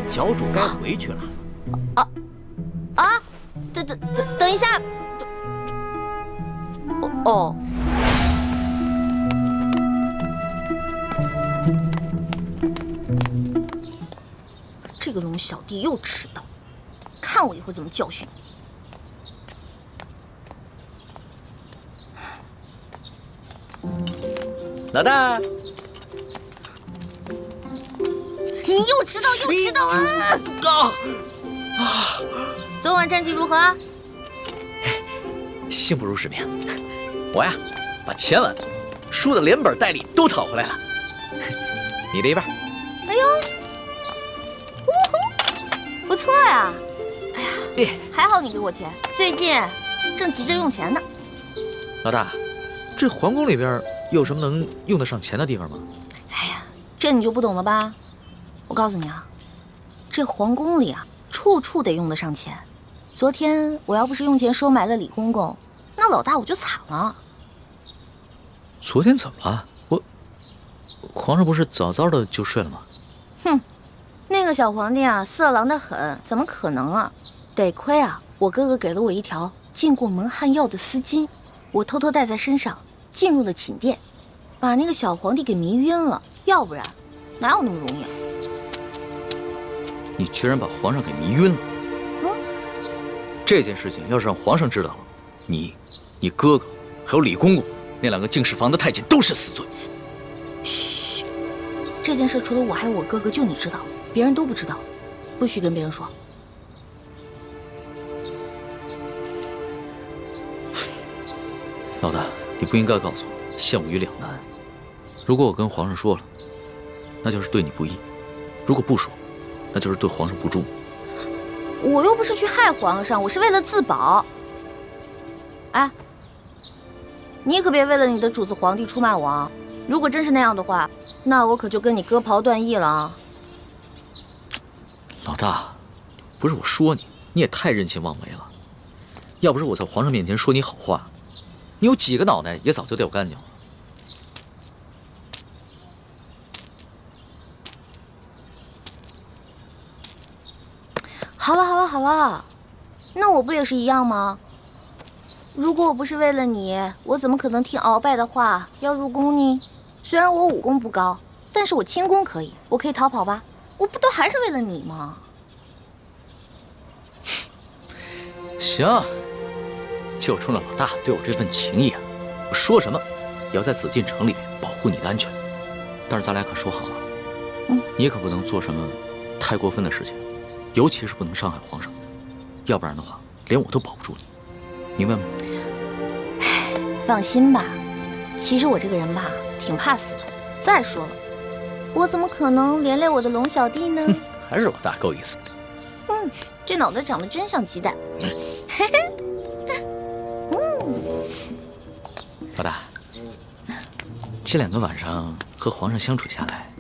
小主该回去了。等一下，哦。这个龙小弟又迟到，看我一会儿怎么教训你。老大，你又迟到啊！昨晚战绩如何？幸不辱使命。我呀，把前晚输的连本带利都讨回来了。你的一半。哎呦！不错呀，哎呀，还好你给我钱，最近正急着用钱呢。老大，这皇宫里边有什么能用得上钱的地方吗？哎呀，这你就不懂了吧？我告诉你啊，这皇宫里啊，处处得用得上钱。昨天我要不是用钱收买了李公公，那老大我就惨了。昨天怎么了？皇上不是早早的就睡了吗？哼。那个小皇帝啊，色狼得很，怎么可能啊？得亏啊，我哥哥给了我一条进过蒙汗药的丝巾，我偷偷带在身上，进入了寝殿，把那个小皇帝给迷晕了。要不然，哪有那么容易啊？你居然把皇上给迷晕了！这件事情要是让皇上知道了，你哥哥还有李公公那2个净室房的太监都是死罪。嘘，这件事除了我还有我哥哥，就你知道。别人都不知道，不许跟别人说。老大，你不应该告诉我，陷我于两难。如果我跟皇上说了，那就是对你不义；如果不说，那就是对皇上不忠。我又不是去害皇上，我是为了自保。哎，你可别为了你的主子皇帝出卖我啊！如果真是那样的话，那我可就跟你割袍断义了啊！老大，不是我说你，你也太任性妄为了。要不是我在皇上面前说你好话，你有几个脑袋也早就掉干净了。好了好了好了，那我不也是一样吗？如果我不是为了你，我怎么可能听鳌拜的话要入宫呢？虽然我武功不高，但是我轻功可以，我可以逃跑吧？我不都还是为了你吗？行，就冲着老大对我这份情谊啊，我说什么也要在紫禁城里面保护你的安全。但是咱俩可说好了，你可不能做什么太过分的事情，尤其是不能伤害皇上，要不然的话，连我都保不住你。明白吗？放心吧，其实我这个人吧，挺怕死的。再说了，我怎么可能连累我的龙小弟呢？还是老大够意思。这脑袋长得真像鸡蛋。嘿嘿。老大，这2个晚上和皇上相处下来，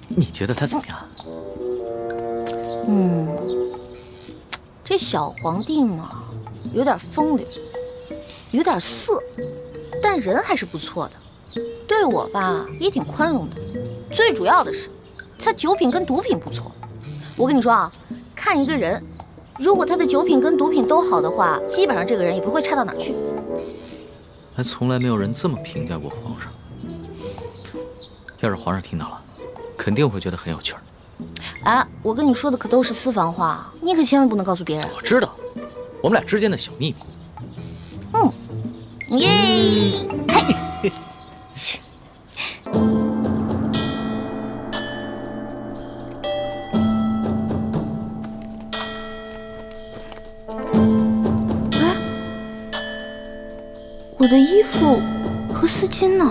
你觉得他怎么样？这小皇帝嘛，有点风流，有点色，但人还是不错的。对我吧，也挺宽容的。最主要的是，他酒品跟毒品不错。我跟你说啊，看一个人，如果他的酒品跟毒品都好的话，基本上这个人也不会差到哪儿去。还从来没有人这么评价过皇上。要是皇上听到了，肯定会觉得很有趣儿。啊，我跟你说的可都是私房话，你可千万不能告诉别人。我知道，我们俩之间的小秘密。耶！我的衣服和丝巾呢？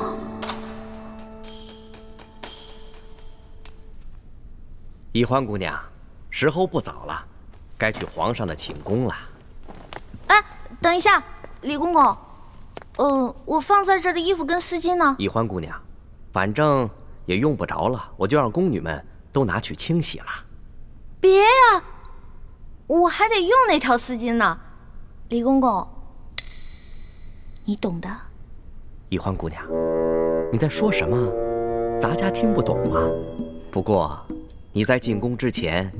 宜欢姑娘，时候不早了，该去皇上的寝宫了。哎，等一下，李公公，我放在这儿的衣服跟丝巾呢？宜欢姑娘，反正也用不着了，我就让宫女们都拿去清洗了。别呀，我还得用那条丝巾呢。李公公，你懂的。宜欢姑娘，你在说什么？咱家听不懂啊。不过你在进宫之前，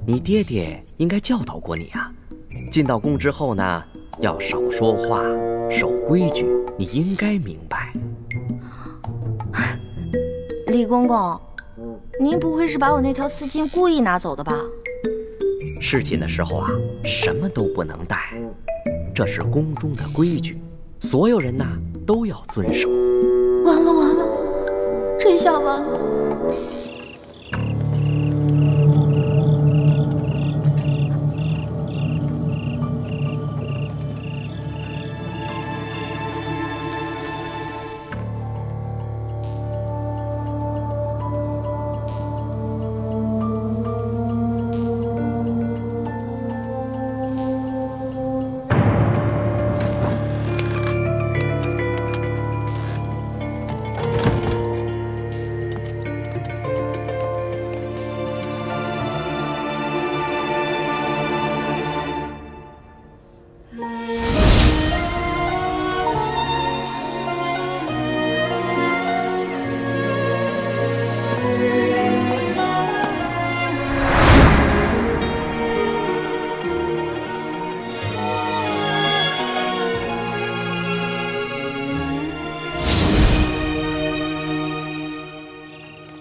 你爹爹应该教导过你啊。进到宫之后呢，要少说话，守规矩，你应该明白。李公公，您不会是把我那条丝巾故意拿走的吧？侍寝的时候啊，什么都不能带，这是宫中的规矩，所有人呐都要遵守。完了完了，这下完了。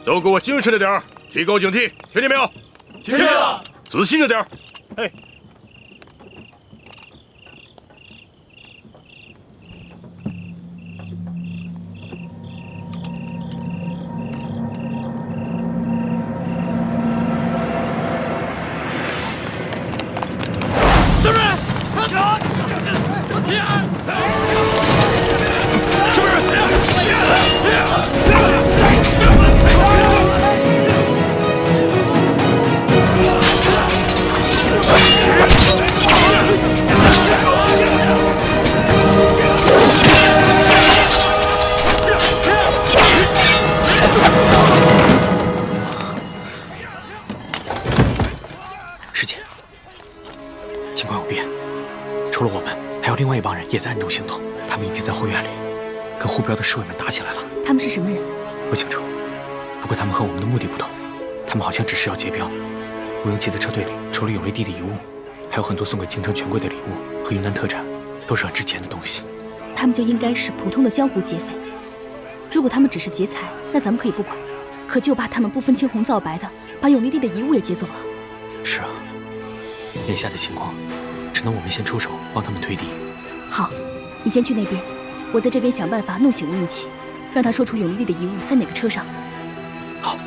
都给我精神着点儿，提高警惕，听见没有？听见了。仔细着点儿。哎。将军，也在暗中行动。他们已经在后院里跟护标的侍卫们打起来了。他们是什么人？不清楚，不过他们和我们的目的不同。他们好像只是要劫镖。吴英奇的车队里除了永历帝的遗物，还有很多送给京城权贵的礼物和云南特产，都是很值钱的东西。他们就应该是普通的江湖劫匪。如果他们只是劫财，那咱们可以不管。可就怕他们不分青红皂白的把永历帝的遗物也劫走了。是啊，眼下的情况，只能我们先出手帮他们推敌。好，你先去那边，我在这边想办法弄醒吴应奇，让他说出永历帝的遗物在哪个车上。好。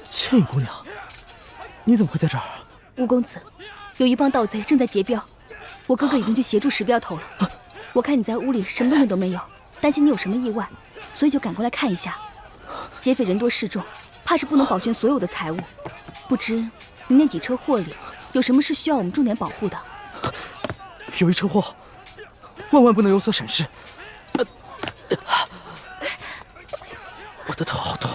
倩影姑娘，你怎么会在这儿？吴公子，有一帮盗贼正在劫镖，我哥哥已经去协助拾镖头了。我看你在屋里什么东西都没有，担心你有什么意外，所以就赶过来看一下。劫匪人多势众，怕是不能保全所有的财物。不知你那几车货里有什么是需要我们重点保护的？有一车货，万万不能有所闪失。我的头好痛。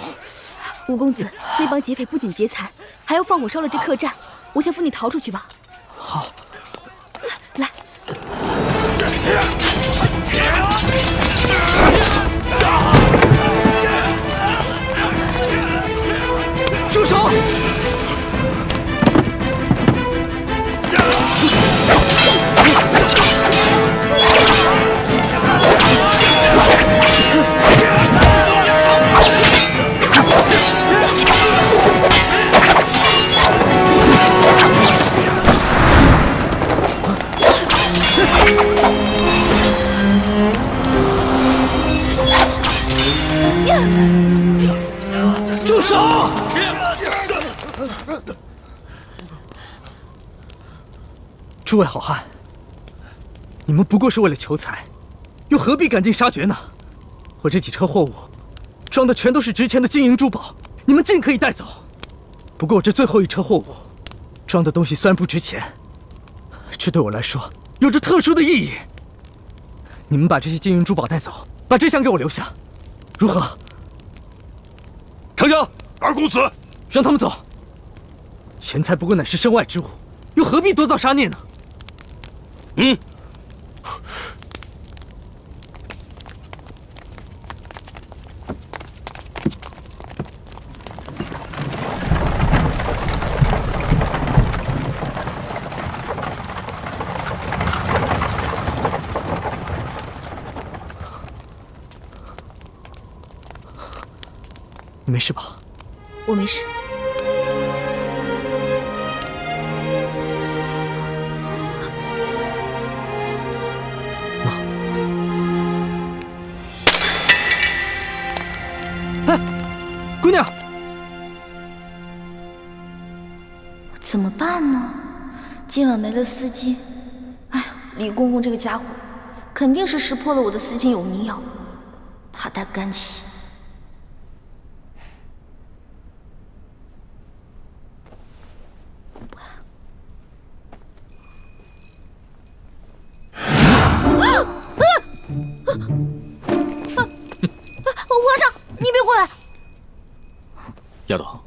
吴公子，那帮劫匪不仅劫财，还要放火烧了这客栈。我先扶你逃出去吧。好，来。住手！住手！诸位好汉，你们不过是为了求财，又何必赶尽杀绝呢？我这几车货物装的全都是值钱的金银珠宝，你们尽可以带走。不过我这最后一车货物装的东西虽然不值钱，这对我来说有着特殊的意义。你们把这些金银珠宝带走，把这箱给我留下，如何？丞相，二公子，让他们走。钱财不过乃是身外之物，又何必多造杀孽呢？嗯。你没事吧？我没事。哎，姑娘，怎么办呢？今晚没了丝巾。哎呀，李公公这个家伙，肯定是识破了我的丝巾有迷药，怕带干系。皇上，你别过来！丫头，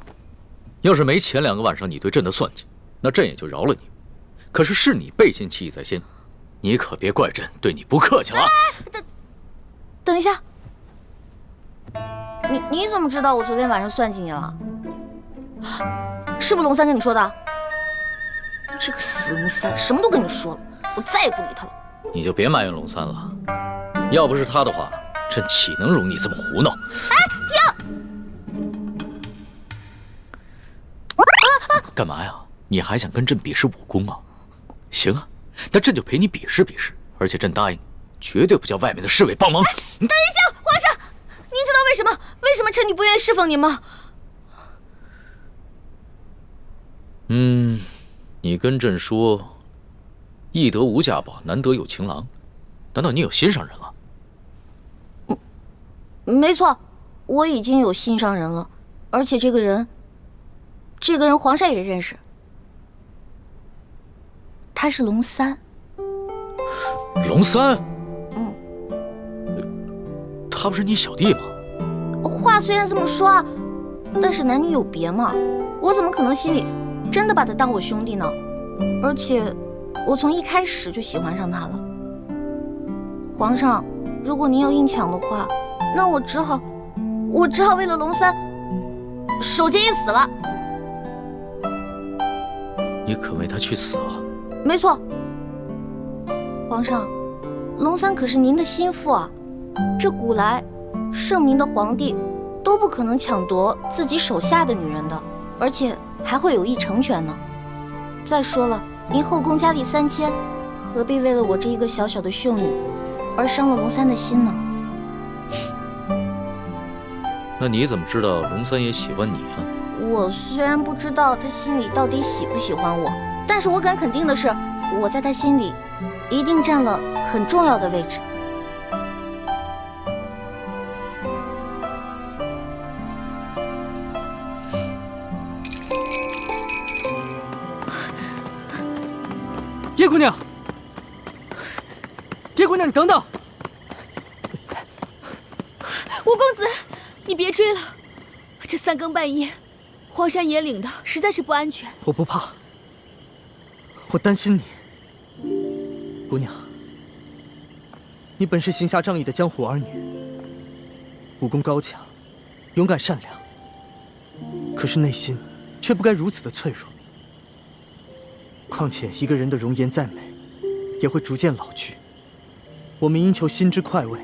要是没前2个晚上你对朕的算计，那朕也就饶了你。可是你背信弃义在先，你可别怪朕对你不客气了啊！等一下，你怎么知道我昨天晚上算计你了？是不是龙三跟你说的？这个死龙三，什么都跟你说了，我再也不理他了。你就别埋怨龙三了，要不是他的话，朕岂能容你这么胡闹？哎，停！干嘛呀？你还想跟朕比试武功啊？行啊，那朕就陪你比试比试。而且朕答应你，绝对不叫外面的侍卫帮忙。等一下，皇上，您知道为什么臣女不愿意侍奉您吗？你跟朕说，易得无价宝，难得有情郎，难道你有心上人了？没错，我已经有心上人了，而且这个人皇上也认识，他是龙三。龙三？他不是你小弟吗？话虽然这么说，但是男女有别嘛，我怎么可能心里真的把他当我兄弟呢？而且我从一开始就喜欢上他了。皇上，如果您要硬抢的话，那我只好为了龙三守节一死了。你肯为他去死啊？没错，皇上，龙三可是您的心腹啊，这古来圣明的皇帝都不可能抢夺自己手下的女人的，而且还会有意成全呢。再说了，您后宫佳丽3000，何必为了我这一个小小的秀女而伤了龙三的心呢？那你怎么知道龙三也喜欢你啊？我虽然不知道他心里到底喜不喜欢我，但是我敢肯定的是，我在他心里一定占了很重要的位置。叶姑娘，叶姑娘，你等等！吴公子，你别追了，这3更半夜，荒山野岭的，实在是不安全。我不怕，我担心你。姑娘，你本是行侠仗义的江湖儿女，武功高强，勇敢善良，可是内心却不该如此的脆弱。况且一个人的容颜再美，也会逐渐老去。我们应求心之快慰，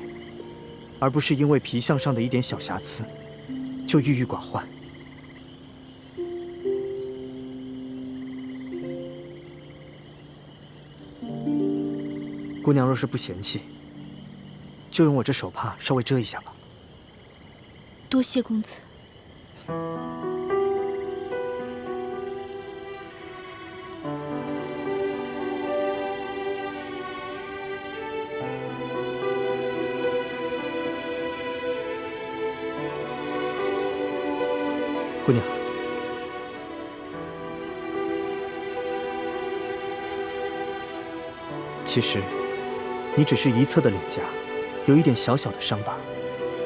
而不是因为皮相上的一点小瑕疵，就郁郁寡欢。姑娘若是不嫌弃，就用我这手帕稍微遮一下吧。多谢公子。姑娘，其实你只是一侧的脸颊有一点小小的伤疤，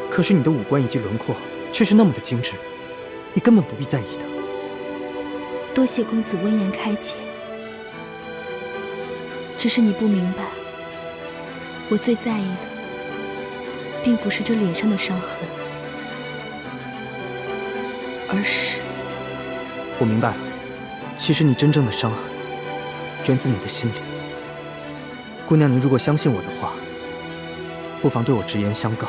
可是你的五官以及轮廓却是那么的精致，你根本不必在意的。多谢公子温言开解，只是你不明白，我最在意的并不是这脸上的伤痕，而是……我明白了，其实你真正的伤痕源自你的心里。姑娘，你如果相信我的话，不妨对我直言相告，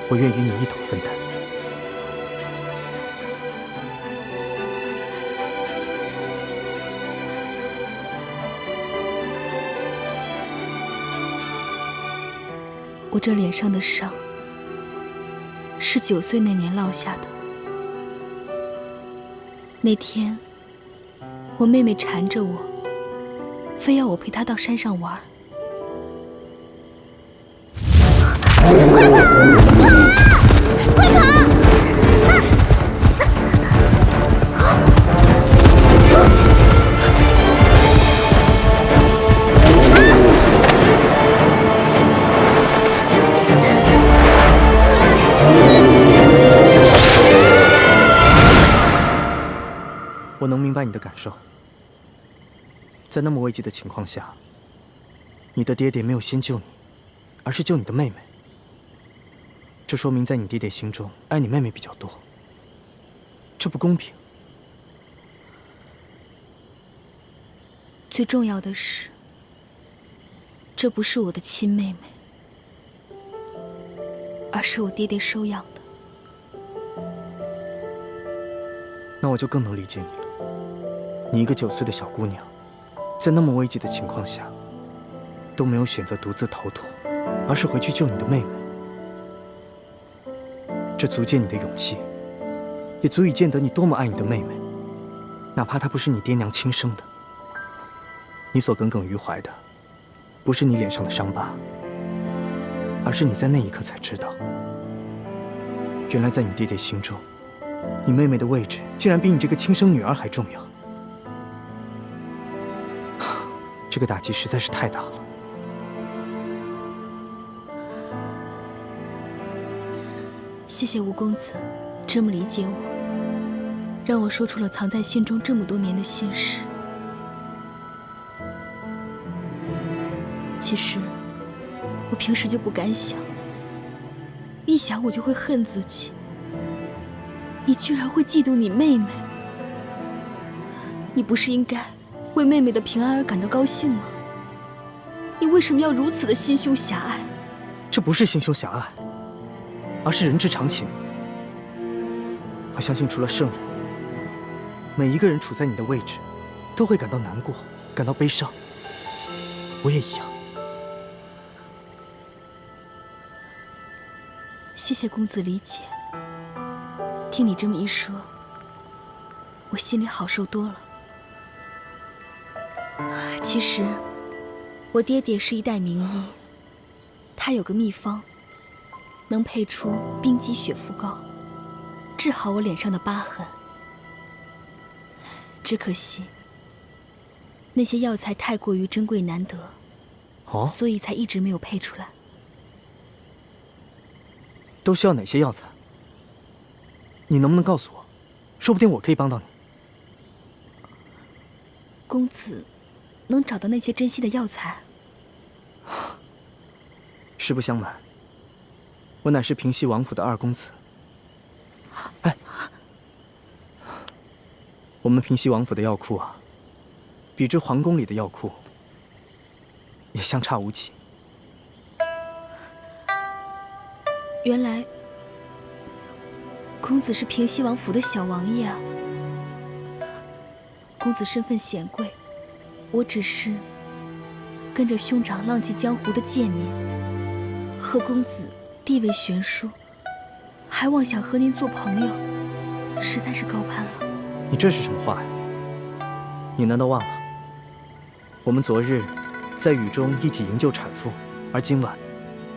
我愿与你一同分担。我这脸上的伤，是9岁那年落下的。那天，我妹妹缠着我，非要我陪她到山上玩。快跑！快跑！我能明白你的感受，在那么危急的情况下，你的爹爹没有先救你，而是救你的妹妹。这说明在你爹爹心中爱你妹妹比较多，这不公平。最重要的是，这不是我的亲妹妹，而是我爹爹收养的。那我就更能理解你了。你一个9岁的小姑娘，在那么危急的情况下，都没有选择独自逃脱，而是回去救你的妹妹。这足见你的勇气，也足以见得你多么爱你的妹妹。哪怕他不是你爹娘亲生的，你所耿耿于怀的，不是你脸上的伤疤，而是你在那一刻才知道，原来在你爹爹心中，你妹妹的位置竟然比你这个亲生女儿还重要。这个打击实在是太大了。谢谢吴公子，这么理解我，让我说出了藏在心中这么多年的心事。其实，我平时就不敢想，一想我就会恨自己。你居然会嫉妒你妹妹，你不是应该为妹妹的平安而感到高兴吗？你为什么要如此的心胸狭隘？这不是心胸狭隘，而是人之常情。我相信，除了圣人，每一个人处在你的位置，都会感到难过，感到悲伤。我也一样。谢谢公子理解。听你这么一说，我心里好受多了。其实，我爹爹是一代名医，他有个秘方，能配出冰肌血肤膏，治好我脸上的疤痕。只可惜，那些药材太过于珍贵难得，所以才一直没有配出来。都需要哪些药材？你能不能告诉我？说不定我可以帮到你。公子能找到那些珍稀的药材？实不相瞒，我乃是平西王府的二公子。哎，我们平西王府的药库啊，比之皇宫里的药库也相差无几。原来，公子是平西王府的小王爷啊！公子身份显贵，我只是跟着兄长浪迹江湖的贱民，和公子地位悬殊，还妄想和您做朋友，实在是高攀了。你这是什么话呀？你难道忘了，我们昨日在雨中一起营救产妇，而今晚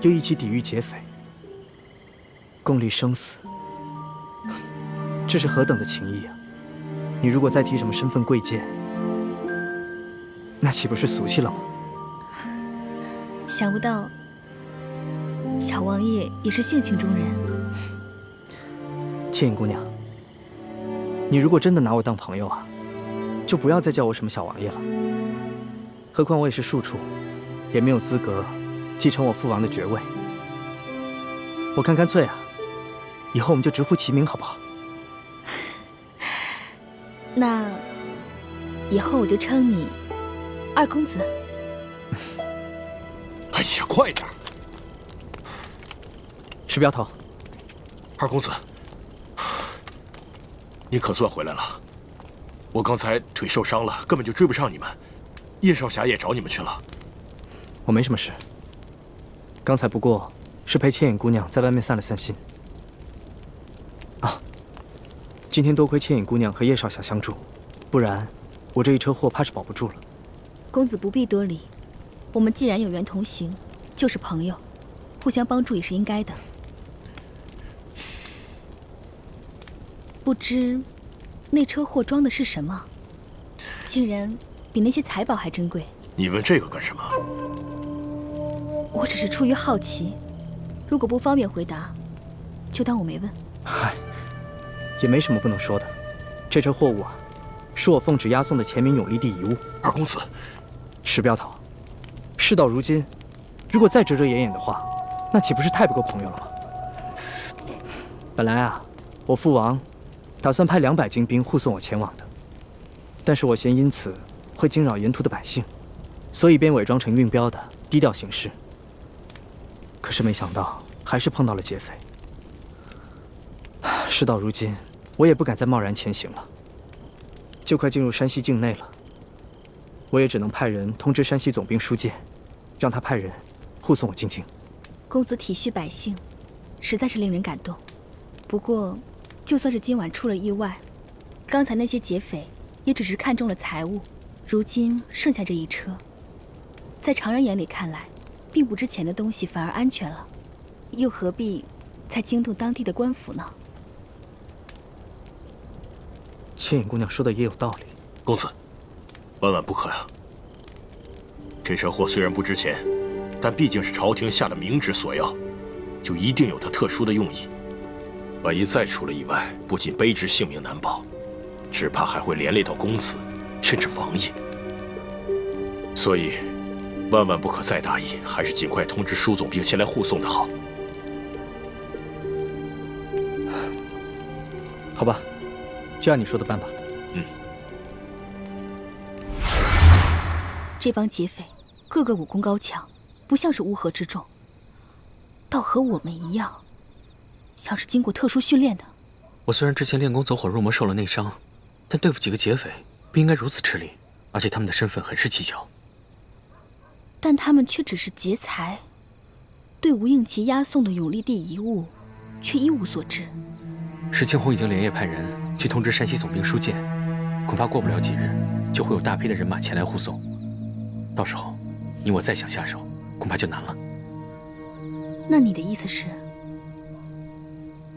又一起抵御劫匪，共历生死，这是何等的情谊啊！你如果再提什么身份贵贱，那岂不是俗气了吗？想不到，小王爷也是性情中人。倩影姑娘，你如果真的拿我当朋友啊，就不要再叫我什么小王爷了。何况我也是庶出，也没有资格继承我父王的爵位。我看干脆啊，以后我们就直呼其名，好不好？那以后我就称你二公子。哎呀，快点！石镖头，二公子，你可算回来了。我刚才腿受伤了，根本就追不上你们。叶少侠也找你们去了。我没什么事，刚才不过是陪倩影姑娘在外面散了散心。啊，今天多亏倩影姑娘和叶少侠相助，不然我这一车祸怕是保不住了。公子不必多礼，我们既然有缘同行，就是朋友，互相帮助也是应该的。不知那车货装的是什么，竟然比那些财宝还珍贵。你问这个干什么？我只是出于好奇，如果不方便回答，就当我没问。嗨，也没什么不能说的。这车货物啊，是我奉旨押送的前明永历帝遗物。二公子，石镖头，事到如今，如果再遮遮掩掩的话，那岂不是太不够朋友了吗？本来啊，我父王打算派200精兵护送我前往的，但是我嫌因此会惊扰沿途的百姓，所以便伪装成运镖的，低调行事。可是没想到，还是碰到了劫匪。事到如今，我也不敢再贸然前行了。就快进入山西境内了，我也只能派人通知山西总兵舒介，让他派人护送我进京。公子体恤百姓，实在是令人感动。不过，就算是今晚出了意外，刚才那些劫匪也只是看中了财物。如今剩下这一车，在常人眼里看来，并不值钱的东西反而安全了，又何必再惊动当地的官府呢？倩影姑娘说的也有道理。公子，万万不可呀！这车货虽然不值钱，但毕竟是朝廷下的明旨所要，就一定有它特殊的用意。万一再出了意外，不仅卑职性命难保，只怕还会连累到公子，甚至王爷。所以，万万不可再大意，还是尽快通知舒总兵前来护送的好。好吧，就按你说的办吧。这帮劫匪个个武功高强，不像是乌合之众，倒和我们一样，像是经过特殊训练的。我虽然之前练功走火入魔受了内伤，但对付几个劫匪不应该如此吃力，而且他们的身份很是蹊跷。但他们却只是劫财，对吴应奇押送的永历帝遗物却一无所知。石青红已经连夜派人去通知山西总兵舒建，恐怕过不了几日，就会有大批的人马前来护送。到时候，你我再想下手，恐怕就难了。那你的意思是？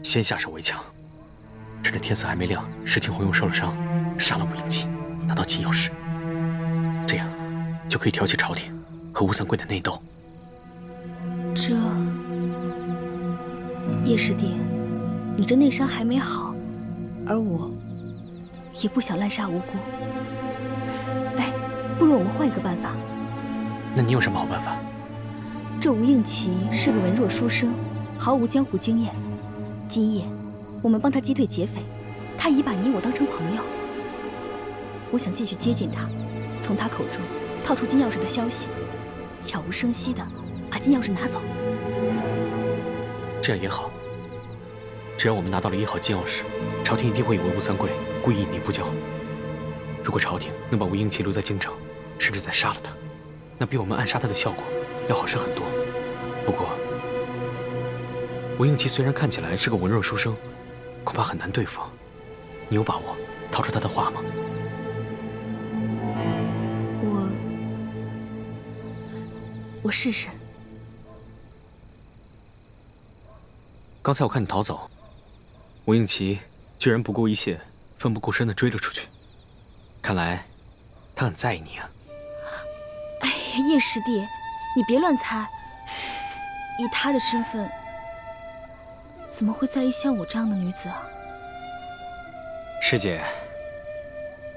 先下手为强，趁着天色还没亮，石青红又受了伤，杀了吴应奇，拿到金钥匙，这样就可以挑起朝廷和吴三桂的内斗。这，叶师弟，你这内伤还没好，而我也不想滥杀无辜。哎，不如我们换一个办法。那你有什么好办法？这吴应奇是个文弱书生，毫无江湖经验。今夜我们帮他击退劫匪，他已把你我当成朋友。我想进去接近他，从他口中套出金钥匙的消息，悄无声息地把金钥匙拿走。这样也好。只要我们拿到了1号金钥匙，朝廷一定会以为吴三桂故意隐匿不交。如果朝廷能把吴应奇留在京城，甚至再杀了他，那比我们暗杀他的效果要好上很多。不过，吴应奇虽然看起来是个文弱书生，恐怕很难对付。你有把握套出他的话吗？我试试。刚才我看你逃走，吴应奇居然不顾一切、奋不顾身地追了出去，看来他很在意你啊。哎呀，叶师弟，你别乱猜，以他的身份，怎么会在意像我这样的女子啊？师姐，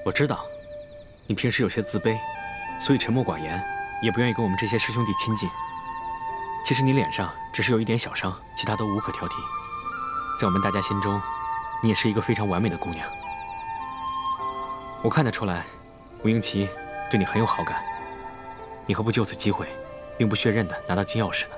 我知道你平时有些自卑，所以沉默寡言，也不愿意跟我们这些师兄弟亲近。其实你脸上只是有一点小伤，其他都无可挑剔。在我们大家心中，你也是一个非常完美的姑娘。我看得出来，吴应奇对你很有好感。你何不就此机会，兵不血刃地拿到金钥匙呢？